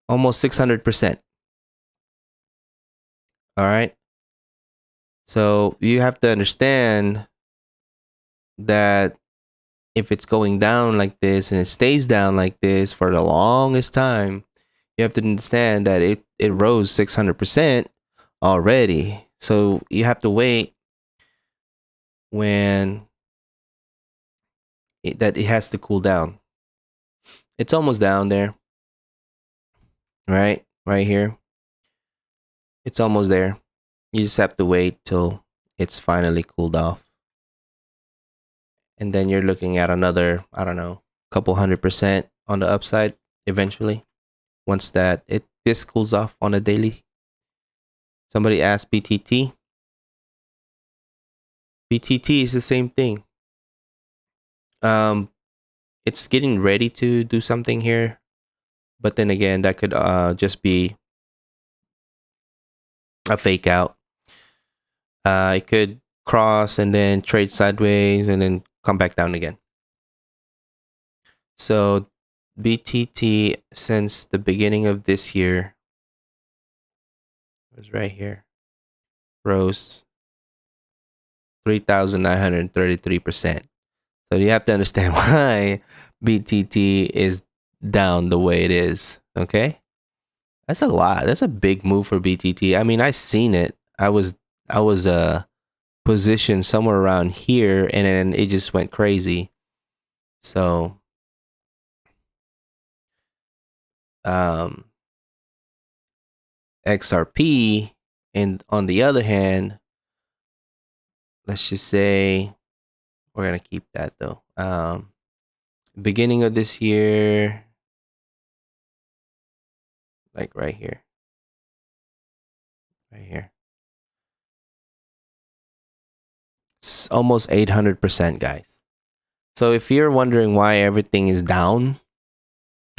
Almost 600%. All right. So you have to understand that if it's going down like this and it stays down like this for the longest time, you have to understand that it rose 600% already. So you have to wait when it has to cool down. It's almost down there. Right here. It's almost there. You just have to wait till it's finally cooled off. And then you're looking at another, I don't know, couple 100% on the upside eventually. Once that this cools off on a daily. Somebody asked BTT. BTT is the same thing. It's getting ready to do something here. But then again, that could just be a fake out. It could cross and then trade sideways and then come back down again. So BTT, since the beginning of this year, was right here, rose 3,933%. So you have to understand why BTT is down the way it is. Okay, that's a lot. That's a big move for BTT. I mean, I seen it. I was positioned somewhere around here, and then it just went crazy. So XRP, and on the other hand, let's just say we're gonna keep that though. Beginning of this year, like right here, it's almost 800%, guys. So if you're wondering why everything is down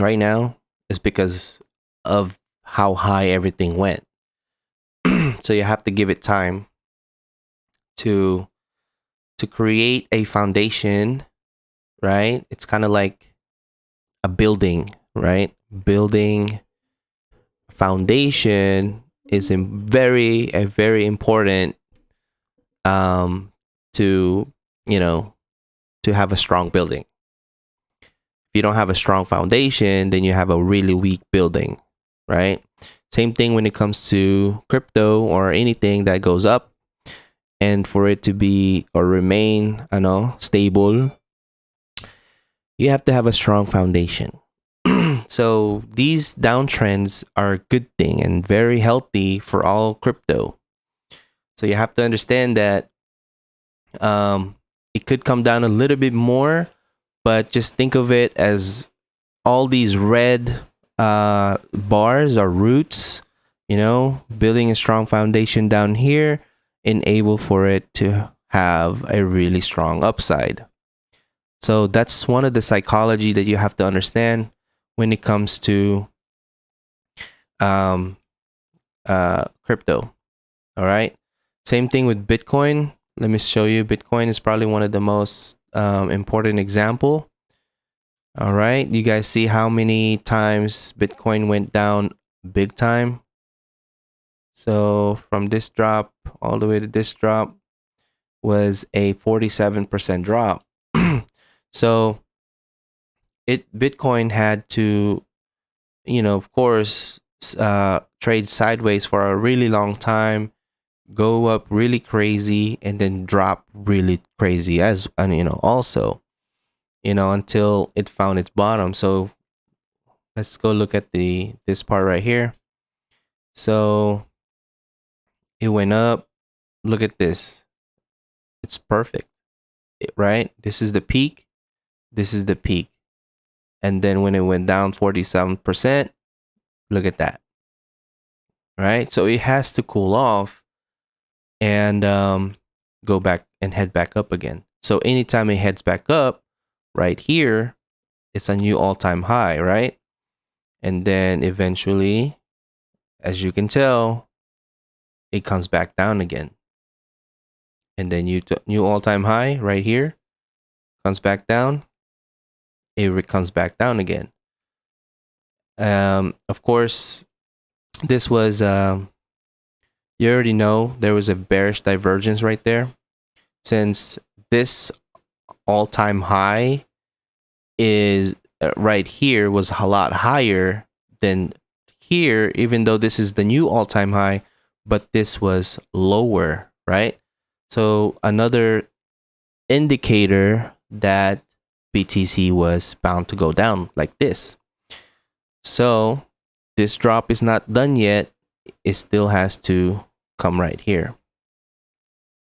right now, it's because of how high everything went. So you have to give it time to create a foundation, right? It's kind of like a building, right? Building foundation is a very important to, you know, to have a strong building. If you don't have a strong foundation, then you have a really weak building, right? Same thing when it comes to crypto or anything that goes up. And for it to be or remain, stable, you have to have a strong foundation. So these downtrends are a good thing and very healthy for all crypto. So you have to understand that it could come down a little bit more, but just think of it as all these red bars are roots, building a strong foundation down here, enable for it to have a really strong upside. So that's one of the psychology that you have to understand when it comes to crypto. All right. Same thing with Bitcoin. Let me show you. Bitcoin is probably one of the most important example. All right. You guys see how many times Bitcoin went down big time? So from this drop all the way to this drop was a 47% drop. So Bitcoin had to, of course, trade sideways for a really long time, go up really crazy, and then drop really crazy also, until it found its bottom. So let's go look at this part right here. So it went up. Look at this. It's perfect, right? This is the peak. This is the peak. And then when it went down 47%, look at that. Right? So it has to cool off and go back and head back up again. So anytime it heads back up, right here, it's a new all-time high, right? And then eventually, as you can tell, it comes back down again. And then new all-time high right here, comes back down. It comes back down again. Of course, this was you already know there was a bearish divergence right there. Since this all-time high is right here was a lot higher than here, even though this is the new all-time high, but this was lower, right? So another indicator that BTC was bound to go down like this. So this drop is not done yet. It still has to come right here,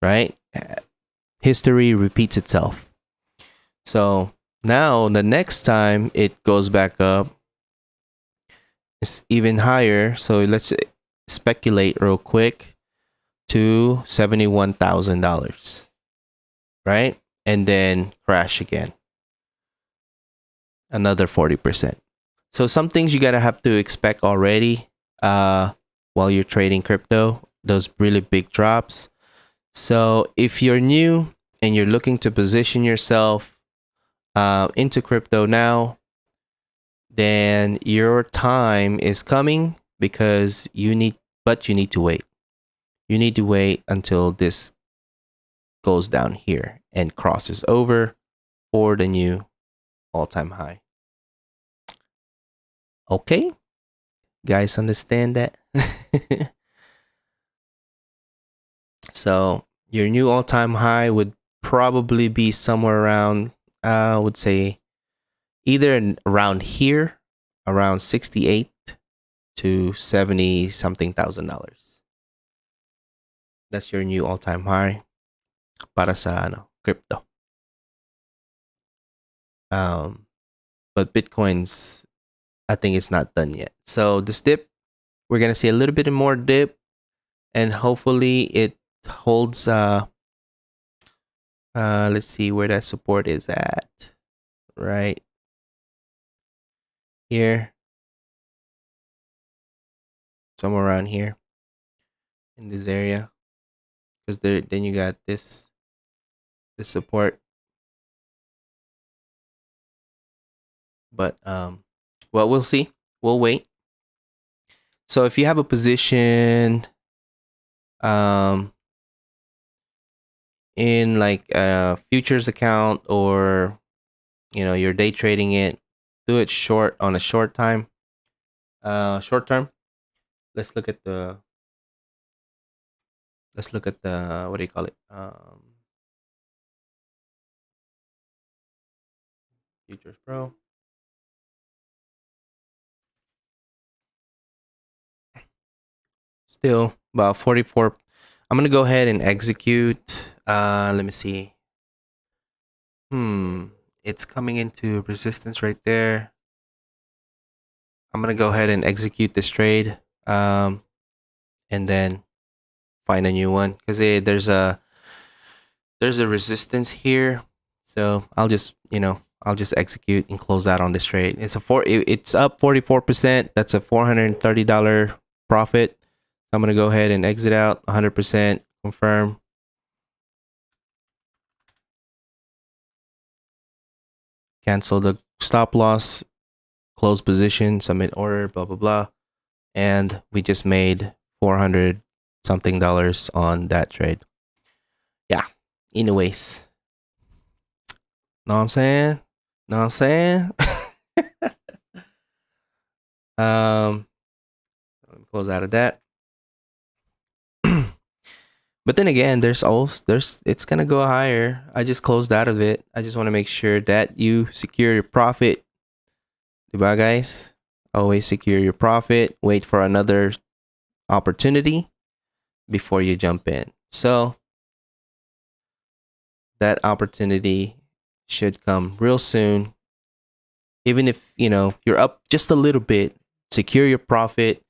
right? History repeats itself. So now the next time it goes back up, it's even higher. So let's speculate real quick to $71,000, right? And then crash again, another 40%. So some things you gotta have to expect already while you're trading crypto, those really big drops. So if you're new and you're looking to position yourself into crypto now, then your time is coming, because you need to wait. You need to wait until this goes down here and crosses over for the new all-time high. Okay, guys, understand that? So your new all-time high would probably be somewhere around, I would say around here, around 68 to 70 something $1,000. That's your new all-time high para sa crypto. But Bitcoin's, I think it's not done yet. So this dip, we're gonna see a little bit more dip, and hopefully it holds. Let's see where that support is at. Right here, somewhere around here, in this area, because then you got this support. But well, we'll see. We'll wait. So if you have a position in like a futures account, or you're day trading it, do it short on a short term. Let's look at the what do you call it? Futures Pro. Still about 44. I'm gonna go ahead and execute. Let me see. It's coming into resistance right there. I'm gonna go ahead and execute this trade, and then find a new one, because there's a resistance here. So I'll just execute and close out on this trade. It's up 44%. That's a $430 profit. I'm gonna go ahead and exit out 100%. Confirm. Cancel the stop loss. Close position. Submit order. Blah blah blah. And we just made $400 something on that trade. Yeah. Anyways. Know what I'm saying? Let me close out of that. But then again, it's gonna go higher. I just closed out of it. I just want to make sure that you secure your profit. Diba, guys? Always secure your profit. Wait for another opportunity before you jump in. So that opportunity should come real soon. Even if you're up just a little bit, secure your profit.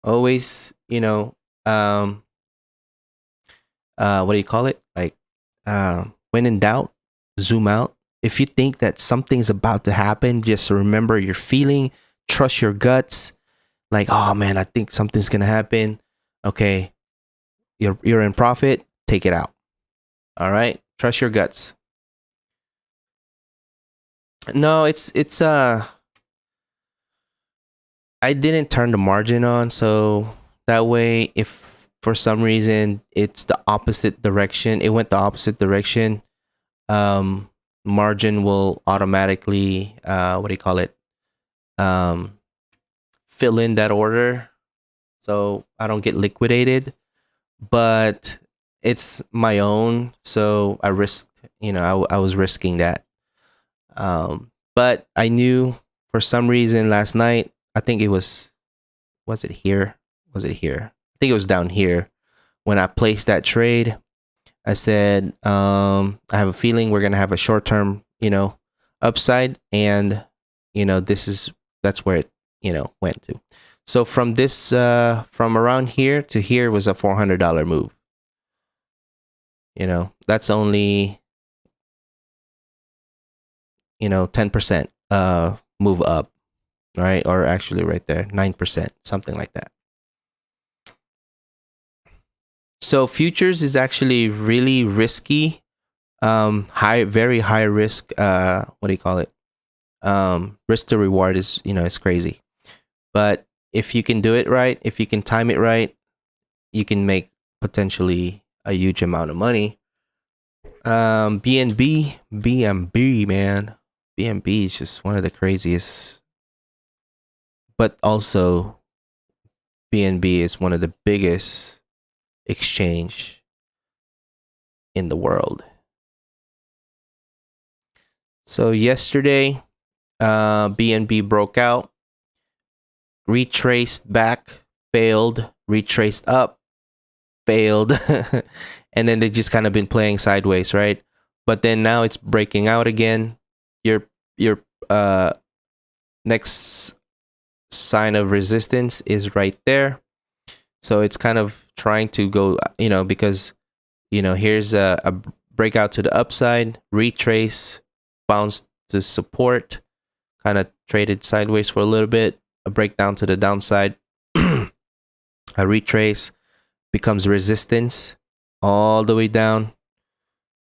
Always, what do you call it? Like, when in doubt, zoom out. If you think that something's about to happen, just remember your feeling. Trust your guts. Like, oh man, I think something's gonna happen. Okay, you're in profit. Take it out. All right, trust your guts. No, it's I didn't turn the margin on, so that way, if for some reason it's the opposite direction, it went the opposite direction, margin will automatically what do you call it? Fill in that order, so I don't get liquidated. But it's my own, so I risked. I was risking that. But I knew for some reason last night. I think it was it here? Was it here? I think it was down here when I placed that trade. I said, I have a feeling we're gonna have a short term, upside, and that's where it, went to. So from this, from around here to here was a $400 move. That's only 10% move up, right? Or actually right there, 9%, something like that. So futures is actually really risky, very high risk. What do you call it? Risk to reward is it's crazy. But if you can do it right, if you can time it right, you can make potentially a huge amount of money. BNB, man, BNB is just one of the craziest. But also, BNB is one of the biggest exchange in the world. So yesterday, BNB broke out, retraced back, failed, retraced up, failed, and then they just kind of been playing sideways, right? But then now it's breaking out again. Your next sign of resistance is right there. So it's kind of trying to go, because here's a breakout to the upside, retrace, bounce to support, kind of traded sideways for a little bit, a breakdown to the downside, a retrace, becomes resistance all the way down,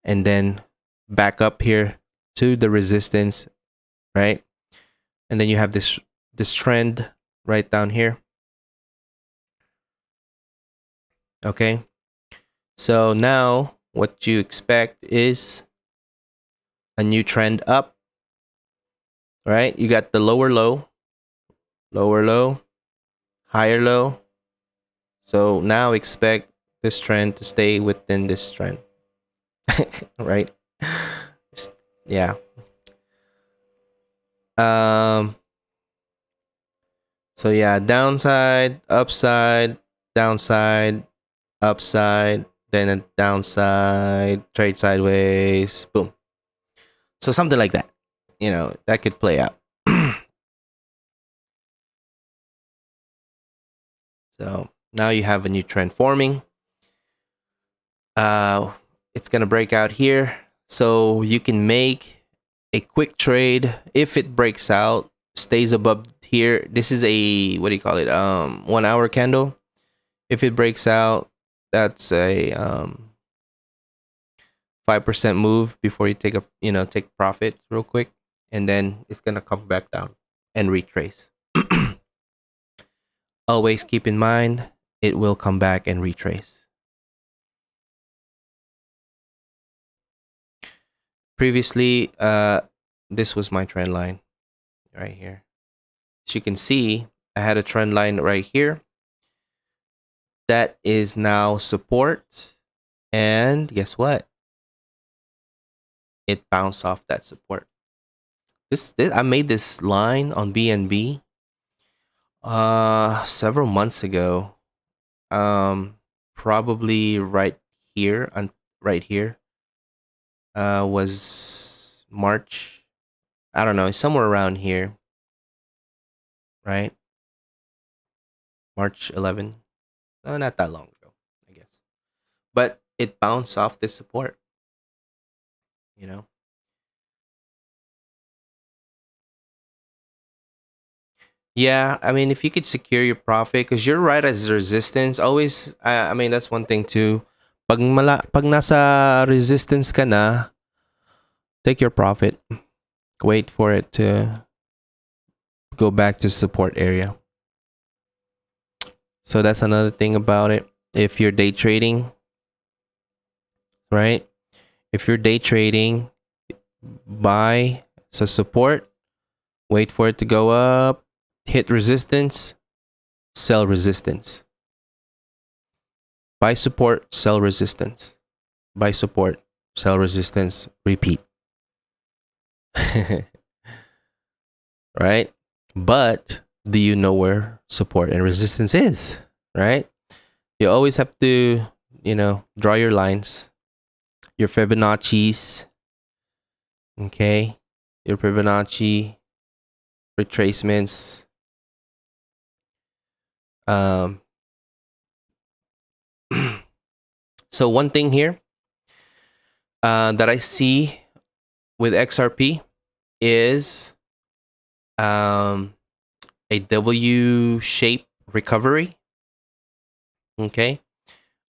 and then back up here to the resistance, right? And then you have this trend right down here. Okay, so now what you expect is a new trend up, right? You got the lower low, higher low. So now expect this trend to stay within this trend. Right? Yeah. So yeah, downside, upside, downside, upside, then a downside, trade sideways, boom. So something like that. That could play out. So now you have a new trend forming. It's gonna break out here. So you can make a quick trade if it breaks out, stays above here. This is a, what do you call it? 1 hour candle. If it breaks out, that's a 5% move before you take profit real quick, and then it's gonna come back down and retrace. Always keep in mind, it will come back and retrace. Previously, this was my trend line right here. As you can see, I had a trend line right here. That is now support. And guess what? It bounced off that support. This I made this line on BNB several months ago. Probably right here, right here. Was March. I don't know, somewhere around here. Right? March 11. No, not that long ago, I guess. But it bounced off this support. You know? Yeah, I mean, if you could secure your profit, because you're right as resistance, always, I mean, that's one thing too. Pag nasa resistance ka na, take your profit. Wait for it to go back to support area. So that's another thing about it. If you're day trading, right? If you're day trading, buy sa support, wait for it to go up, hit resistance, sell resistance. Buy support, sell resistance. Buy support, sell resistance, repeat. Right? But do you know where support and resistance is? Right? You always have to, draw your lines, your Fibonacci's. Okay? Your Fibonacci retracements. So one thing here that I see with XRP is a W shape recovery. Okay.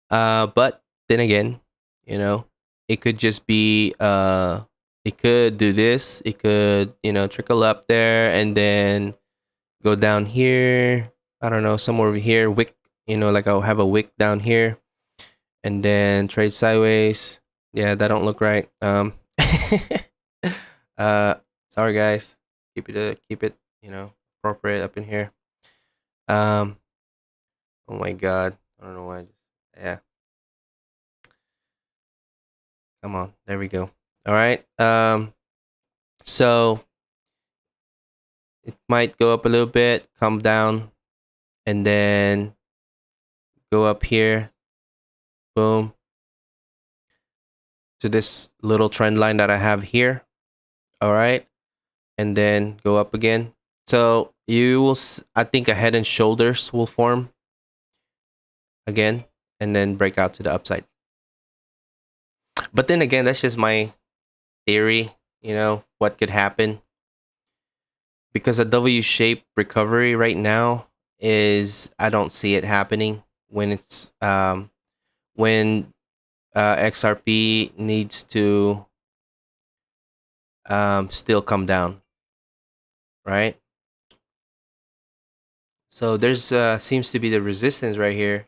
But then again, it could just be it could do this, it could, trickle up there and then go down here. I don't know, somewhere over here, wick, like I'll have a wick down here and then trade sideways. Yeah, that don't look right. Sorry guys. Keep it, appropriate up in here. Oh my god. I don't know why. Yeah. Come on. There we go. All right. So it might go up a little bit, come down, and then go up here, boom, to this little trend line that I have here. All right, and then go up again. So you will, I think, a head and shoulders will form again, and then break out to the upside. But then again, that's just my theory. You know what could happen, because a W shape recovery right now is, I don't see it happening when it's when XRP needs to still come down, right? So there's seems to be the resistance right here,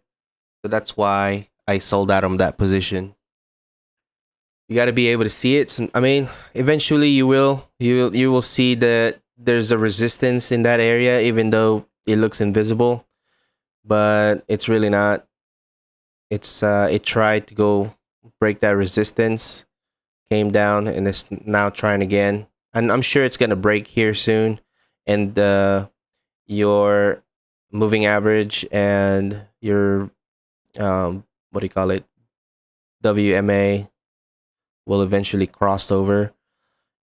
so that's why I sold out on that position. You got to be able to see it. I mean, eventually you will see that there's a resistance in that area, even though it looks invisible, but it's really not. It's it tried to go break that resistance, came down, and it's now trying again. And I'm sure it's gonna break here soon, and your moving average and your what do you call it, WMA, will eventually cross over.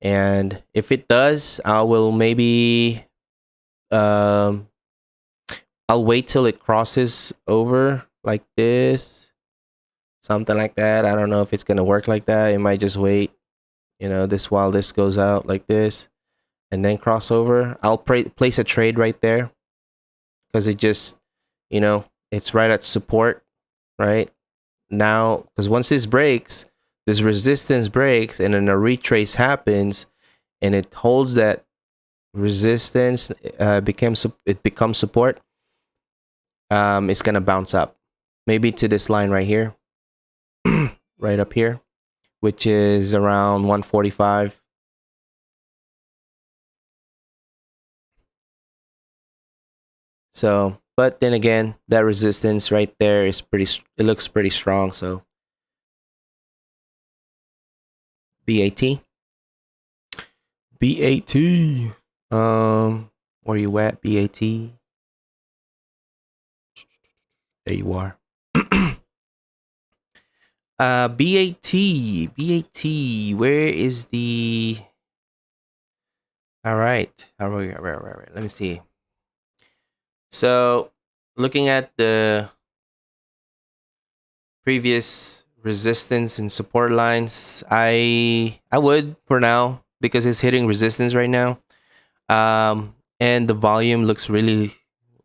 And if it does, I will maybe um I'll wait till it crosses over like this, something like that. I don't know if it's gonna work like that. It might just wait, this while this goes out like this, and then cross over. I'll place a trade right there, because it just, it's right at support right now. Because once this breaks, this resistance breaks, and then a retrace happens, and it holds that resistance, it becomes support. It's gonna bounce up, maybe to this line right here, right up here, which is around 145. So, but then again, that resistance right there is it looks pretty strong. So BAT. Where you at, BAT? There you are. BAT, where is the... All right. Let me see. So, looking at the previous resistance and support lines, I would, for now, because it's hitting resistance right now. And the volume looks really,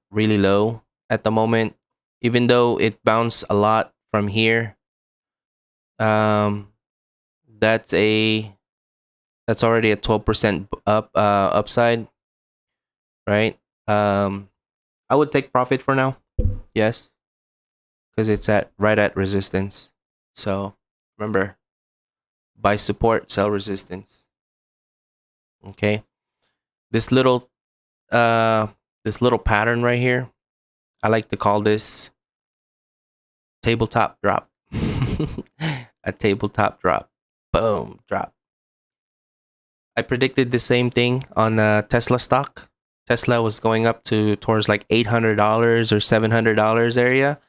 really low at the moment, even though it bounced a lot from here. That's already a 12% upside, right? I would take profit for now, yes, because it's right at resistance. So remember, buy support, sell resistance. Okay, this little pattern right here, I like to call this tabletop drop. A tabletop drop. Boom, drop. I predicted the same thing on Tesla stock. Tesla was going up towards like $800 or $700 area,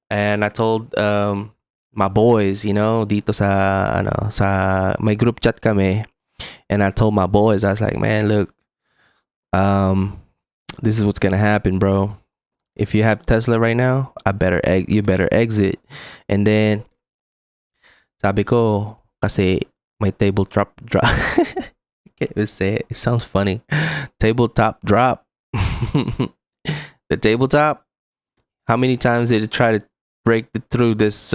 and I told my boys, dito sa may group chat kami, and I told my boys, I was like, man, look, this is what's gonna happen, bro. If you have Tesla right now, you better exit. And then sabi ko, kasi may tabletop drop. I can't even say it. It sounds funny. Tabletop drop. The tabletop. How many times did it try to break through this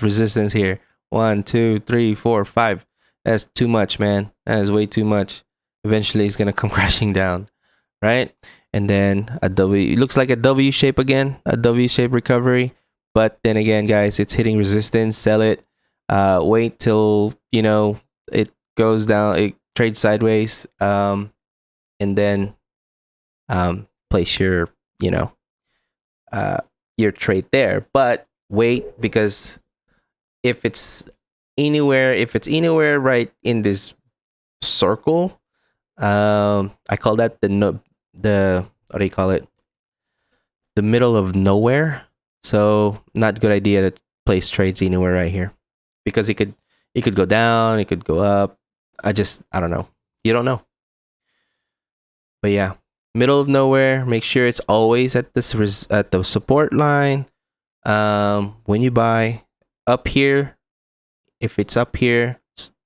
resistance here? 1, 2, 3, 4, 5. That's too much, man. That is way too much. Eventually, it's gonna come crashing down, right? And then it looks like a W shape again, a W shape recovery. But then again, guys, it's hitting resistance. Sell it. Wait till it goes down, it trades sideways, and then place your trade there. But wait, because if it's anywhere right in this circle, I call that the no, the what do you call it? The middle of nowhere. So not good idea to place trades anywhere right here because it could go down, it could go up. I don't know. You don't know. But yeah, middle of nowhere. Make sure it's always at this at the support line. When you buy up here, if it's up here,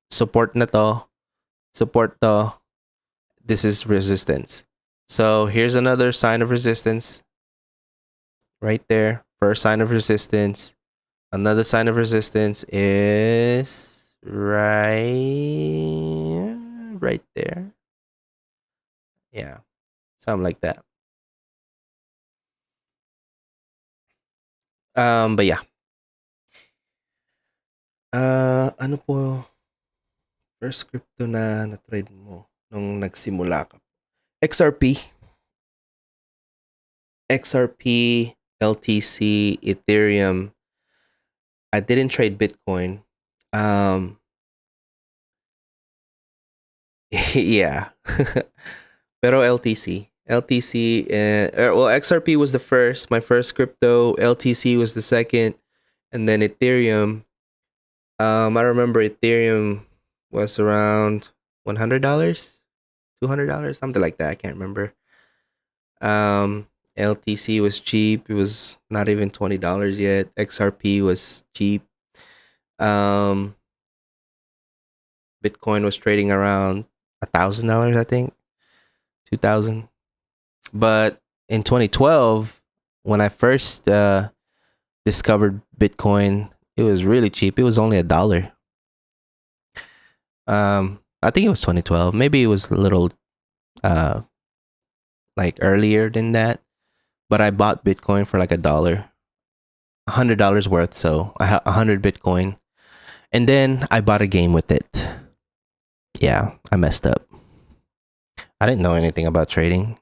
support na to, support to. This is resistance. So here's another sign of resistance right there. First sign of resistance. Another sign of resistance is right there. Yeah, something like that. But yeah. Ano po first crypto na trade mo nung nagsimula ka? XRP, XRP, LTC, Ethereum. I didn't trade Bitcoin. Yeah. Pero LTC, well, XRP was the first, my first crypto. LTC was the second, and then Ethereum. I remember Ethereum was around $100, $200, something like that. I can't remember. LTC was cheap. It was not even $20 yet. XRP was cheap. Um, Bitcoin was trading around $1,000, I think, 2,000. But in 2012, when I first discovered Bitcoin, it was really cheap. It was only $1. I think it was 2012. Maybe it was a little like earlier than that. But I bought Bitcoin for like $1, $100 worth. So I have 100 Bitcoin, and then I bought a game with it. Yeah, I messed up. I didn't know anything about trading.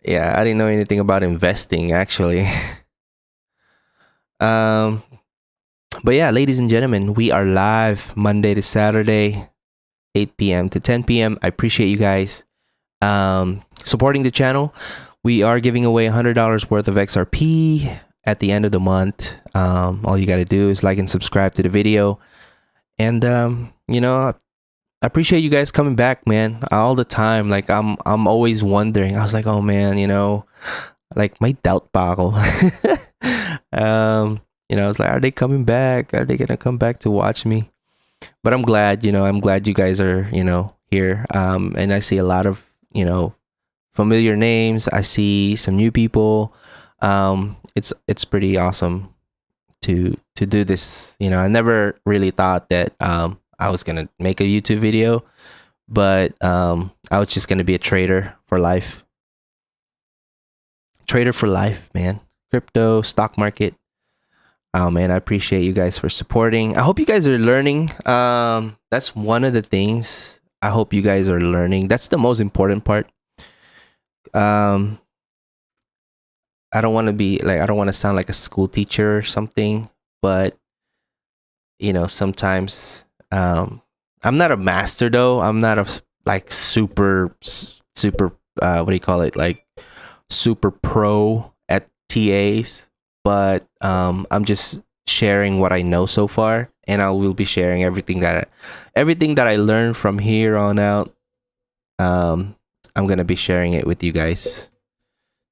Yeah, I didn't know anything about investing actually. um, but yeah, ladies and gentlemen, we are live Monday to Saturday, 8 p.m. to 10 p.m. I appreciate you guys supporting the channel. We are giving away $100 worth of XRP at the end of the month. All you got to do is like and subscribe to the video. And I appreciate you guys coming back, man, all the time. Like I'm always wondering. I was like, oh man, like my doubt pa ako. I was like, are they coming back? Are they gonna come back to watch me? But I'm glad, I'm glad you guys are, here. And I see a lot of, familiar names. I see some new people. It's pretty awesome to do this. I never really thought that I was gonna make a YouTube video, but I was just gonna be a trader for life. Trader for life, man. Crypto, stock market. Oh man, I appreciate you guys for supporting. I hope you guys are learning. That's one of the things. I hope you guys are learning. That's the most important part. I don't want to be like, I don't want to sound like a school teacher or something, but sometimes I'm not a master though. I'm not a like super what do you call it? Like super pro at TAs, but I'm just sharing what I know so far, and I will be sharing everything that I learned from here on out. I'm gonna be sharing it with you guys.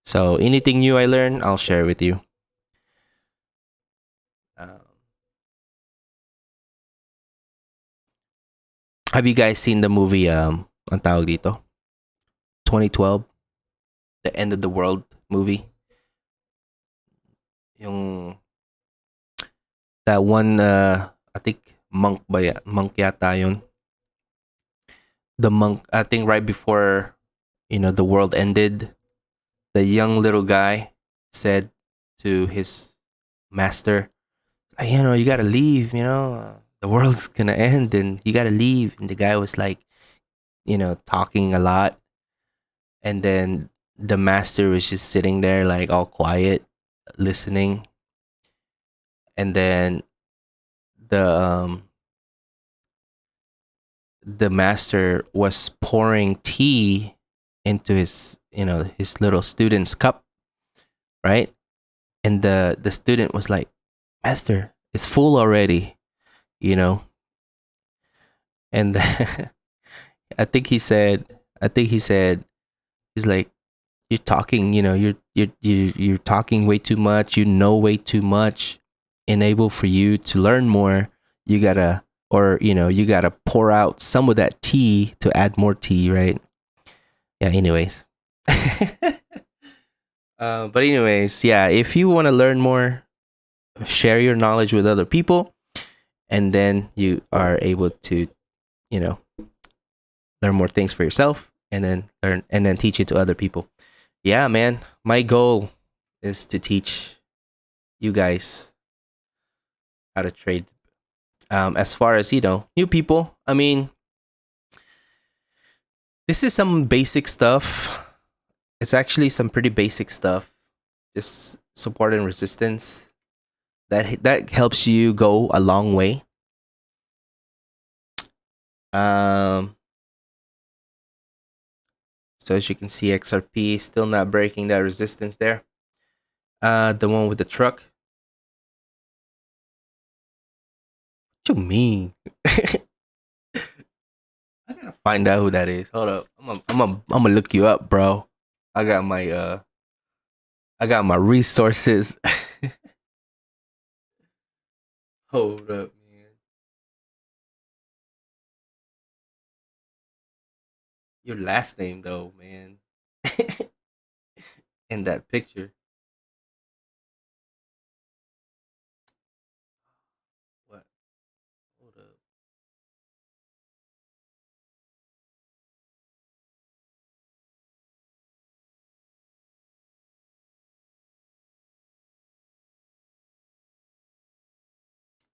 So anything new I learn, I'll share with you. Have you guys seen the movie ang tawag dito? 2012, The End of the World movie? Yung that one I think monk monk yata yun. The monk, I think right before the world ended, the young little guy said to his master, you gotta leave, the world's gonna end and you gotta leave. And the guy was like, talking a lot. And then the master was just sitting there like all quiet, listening. And then the the master was pouring tea into his, his little student's cup, right? And the student was like, "Master, it's full already," you know. And I think he said, he's like, "You're talking, you're talking way too much. You know way too much. Enable for you to learn more. You gotta, or you gotta pour out some of that tea to add more tea, right?" Yeah. Anyways, but anyways, yeah. If you want to learn more, share your knowledge with other people, and then you are able to, you know, learn more things for yourself, and then teach it to other people. Yeah, man. My goal is to teach you guys how to trade. As far as new people, I mean, this is some basic stuff. It's actually some pretty basic stuff. Just support and resistance. That helps you go a long way. Um, so as you can see, XRP is still not breaking that resistance there. The one with the truck. What you mean? I gotta find out who that is. Hold up. I'm gonna look you up, bro. I got my resources. Hold up, man. Your last name though, man. In that picture. What? Hold up.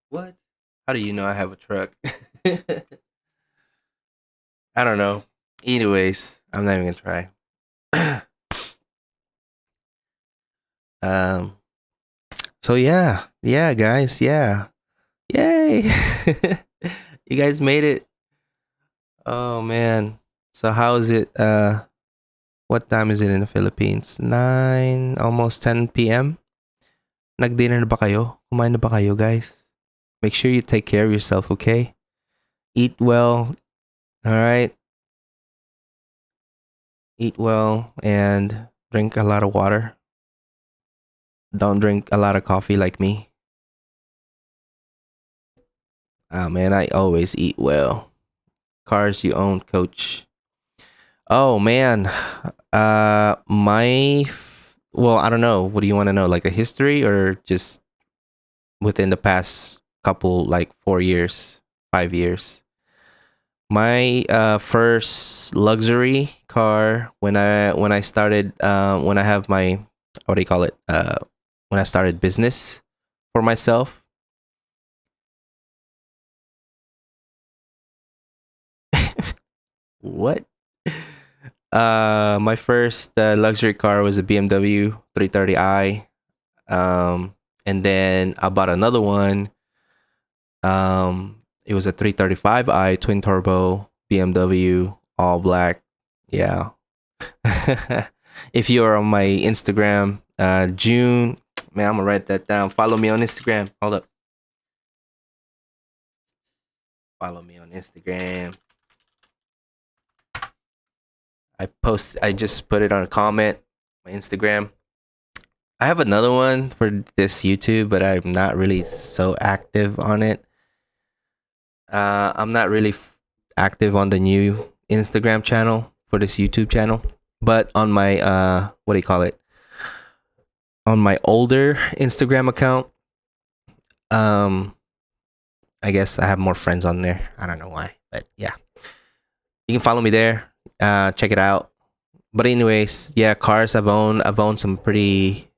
What? How do you know I have a truck? I don't know. Anyways, I'm not even gonna try. um. So yeah, guys, yeah, yay! You guys made it. Oh man. So how is it? What time is it in the Philippines? 9, almost 10 p.m. Nag-dinner na ba kayo? Kumain na ba kayo, guys? Make sure you take care of yourself, okay? Eat well. All right. Eat well and drink a lot of water. Don't drink a lot of coffee like me. Oh man, I always eat well. Cars you own, coach. Oh man. Well, I don't know. What do you want to know? Like a history or just within the past couple, like 4 years, 5 years? My first luxury car when I started when I have my, what do you call it, when I started business for myself. What? My first luxury car was a BMW 330i. And then I bought another one. It was a 335i twin turbo BMW, all black. Yeah. If you are on my Instagram, June, man, I'm gonna write that down. Follow me on Instagram. Hold up. Follow me on Instagram. I just put it on a comment, my Instagram. I have another one for this YouTube, but I'm not really so active on it. I'm not really active on the new Instagram channel for this YouTube channel, but on my what do you call it? On my older Instagram account, um, I guess I have more friends on there. I don't know why, but yeah, you can follow me there. Check it out. But anyways, yeah, cars I've owned some pretty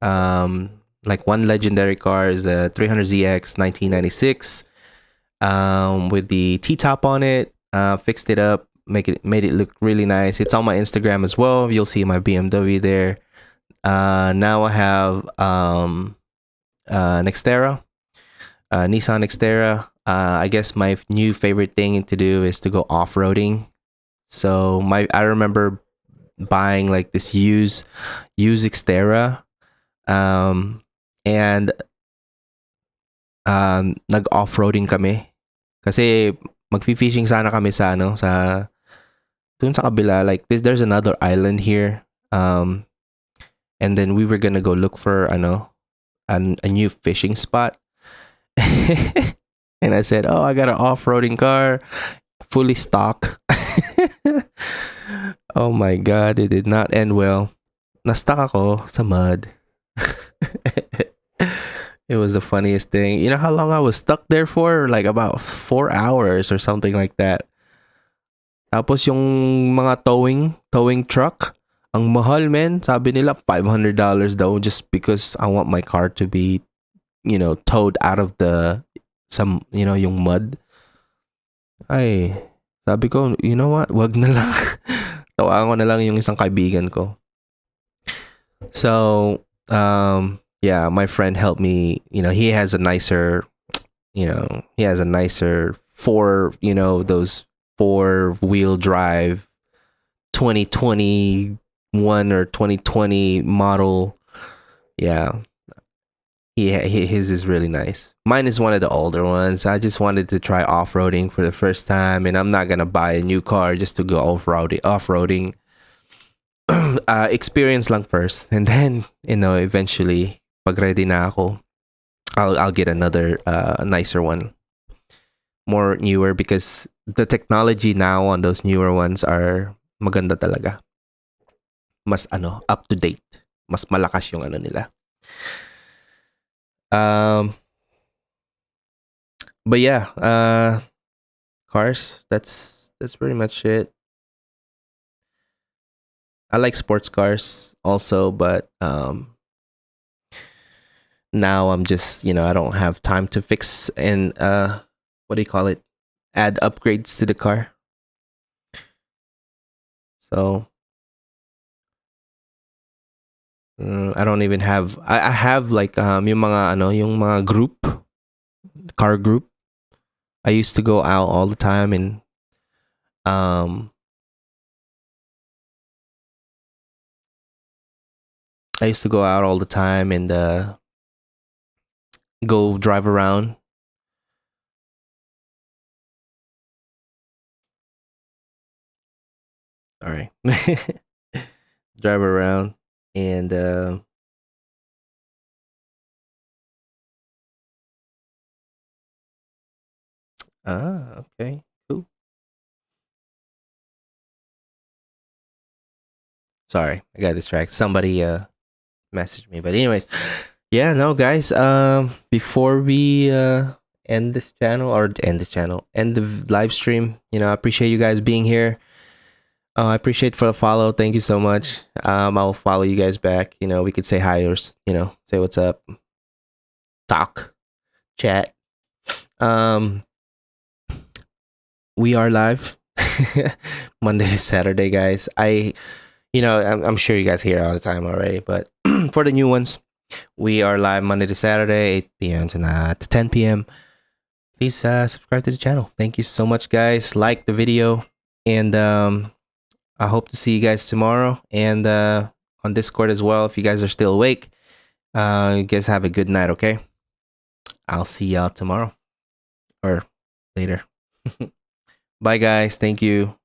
like one legendary car is a 300ZX 1996 with the T-top on it. Fixed it up, made it look really nice. It's on my Instagram as well. You'll see my BMW there. Now I have an Xterra, Nissan Xterra. I guess my new favorite thing to do is to go off-roading. So I remember buying like this used Xterra, um and nag-off-roading kami kasi magfi-fishing sana kami sa dun sa kabila, like there's another island here, and then we were gonna go look for a new fishing spot. And I said, oh, I got an off-roading car, fully stock. Oh my god, it did not end well. Na-stuck ako sa mud. It was the funniest thing. You know how long I was stuck there for? Like about 4 hours or something like that. Tapos yung mga towing truck, ang mahal, men. Sabi nila $500 daw just because I want my car to be, towed out of yung mud. Ay, sabi ko, you know what? Wag na lang. Tawaan ko na lang yung isang kaibigan ko. So, yeah, my friend helped me. He has a nicer, those 4-wheel drive 2021 or 2020 model. Yeah. His is really nice. Mine is one of the older ones. I just wanted to try off-roading for the first time, and I'm not gonna buy a new car just to go off-roading. Experience lang first, and then eventually, pag ready na ako, I'll get another nicer one, more newer, because the technology now on those newer ones are maganda talaga. Mas up to date. Mas malakas yung nila. But yeah, cars, that's pretty much it. I like sports cars also, but now I'm just, I don't have time to fix and what do you call it? Add upgrades to the car. So I don't even have. I have like yung mga car group. I used to go out all the time, and I used to go out all the time and go drive around. All right, drive around and okay, cool. Sorry, I got distracted. Somebody messaged me, but anyways, yeah, no, guys. Before we end this channel or end the live stream, I appreciate you guys being here. I appreciate for the follow. Thank you so much. I'll follow you guys back. We could say hi or say what's up, talk, chat. We are live Monday to Saturday, guys. I'm sure you guys hear it all the time already, but for the new ones, we are live Monday to Saturday, 8 p.m. to 10 p.m. Please subscribe to the channel. Thank you so much, guys. Like the video, and I hope to see you guys tomorrow, and on Discord as well. If you guys are still awake, you guys have a good night, okay? I'll see y'all tomorrow or later. Bye, guys. Thank you.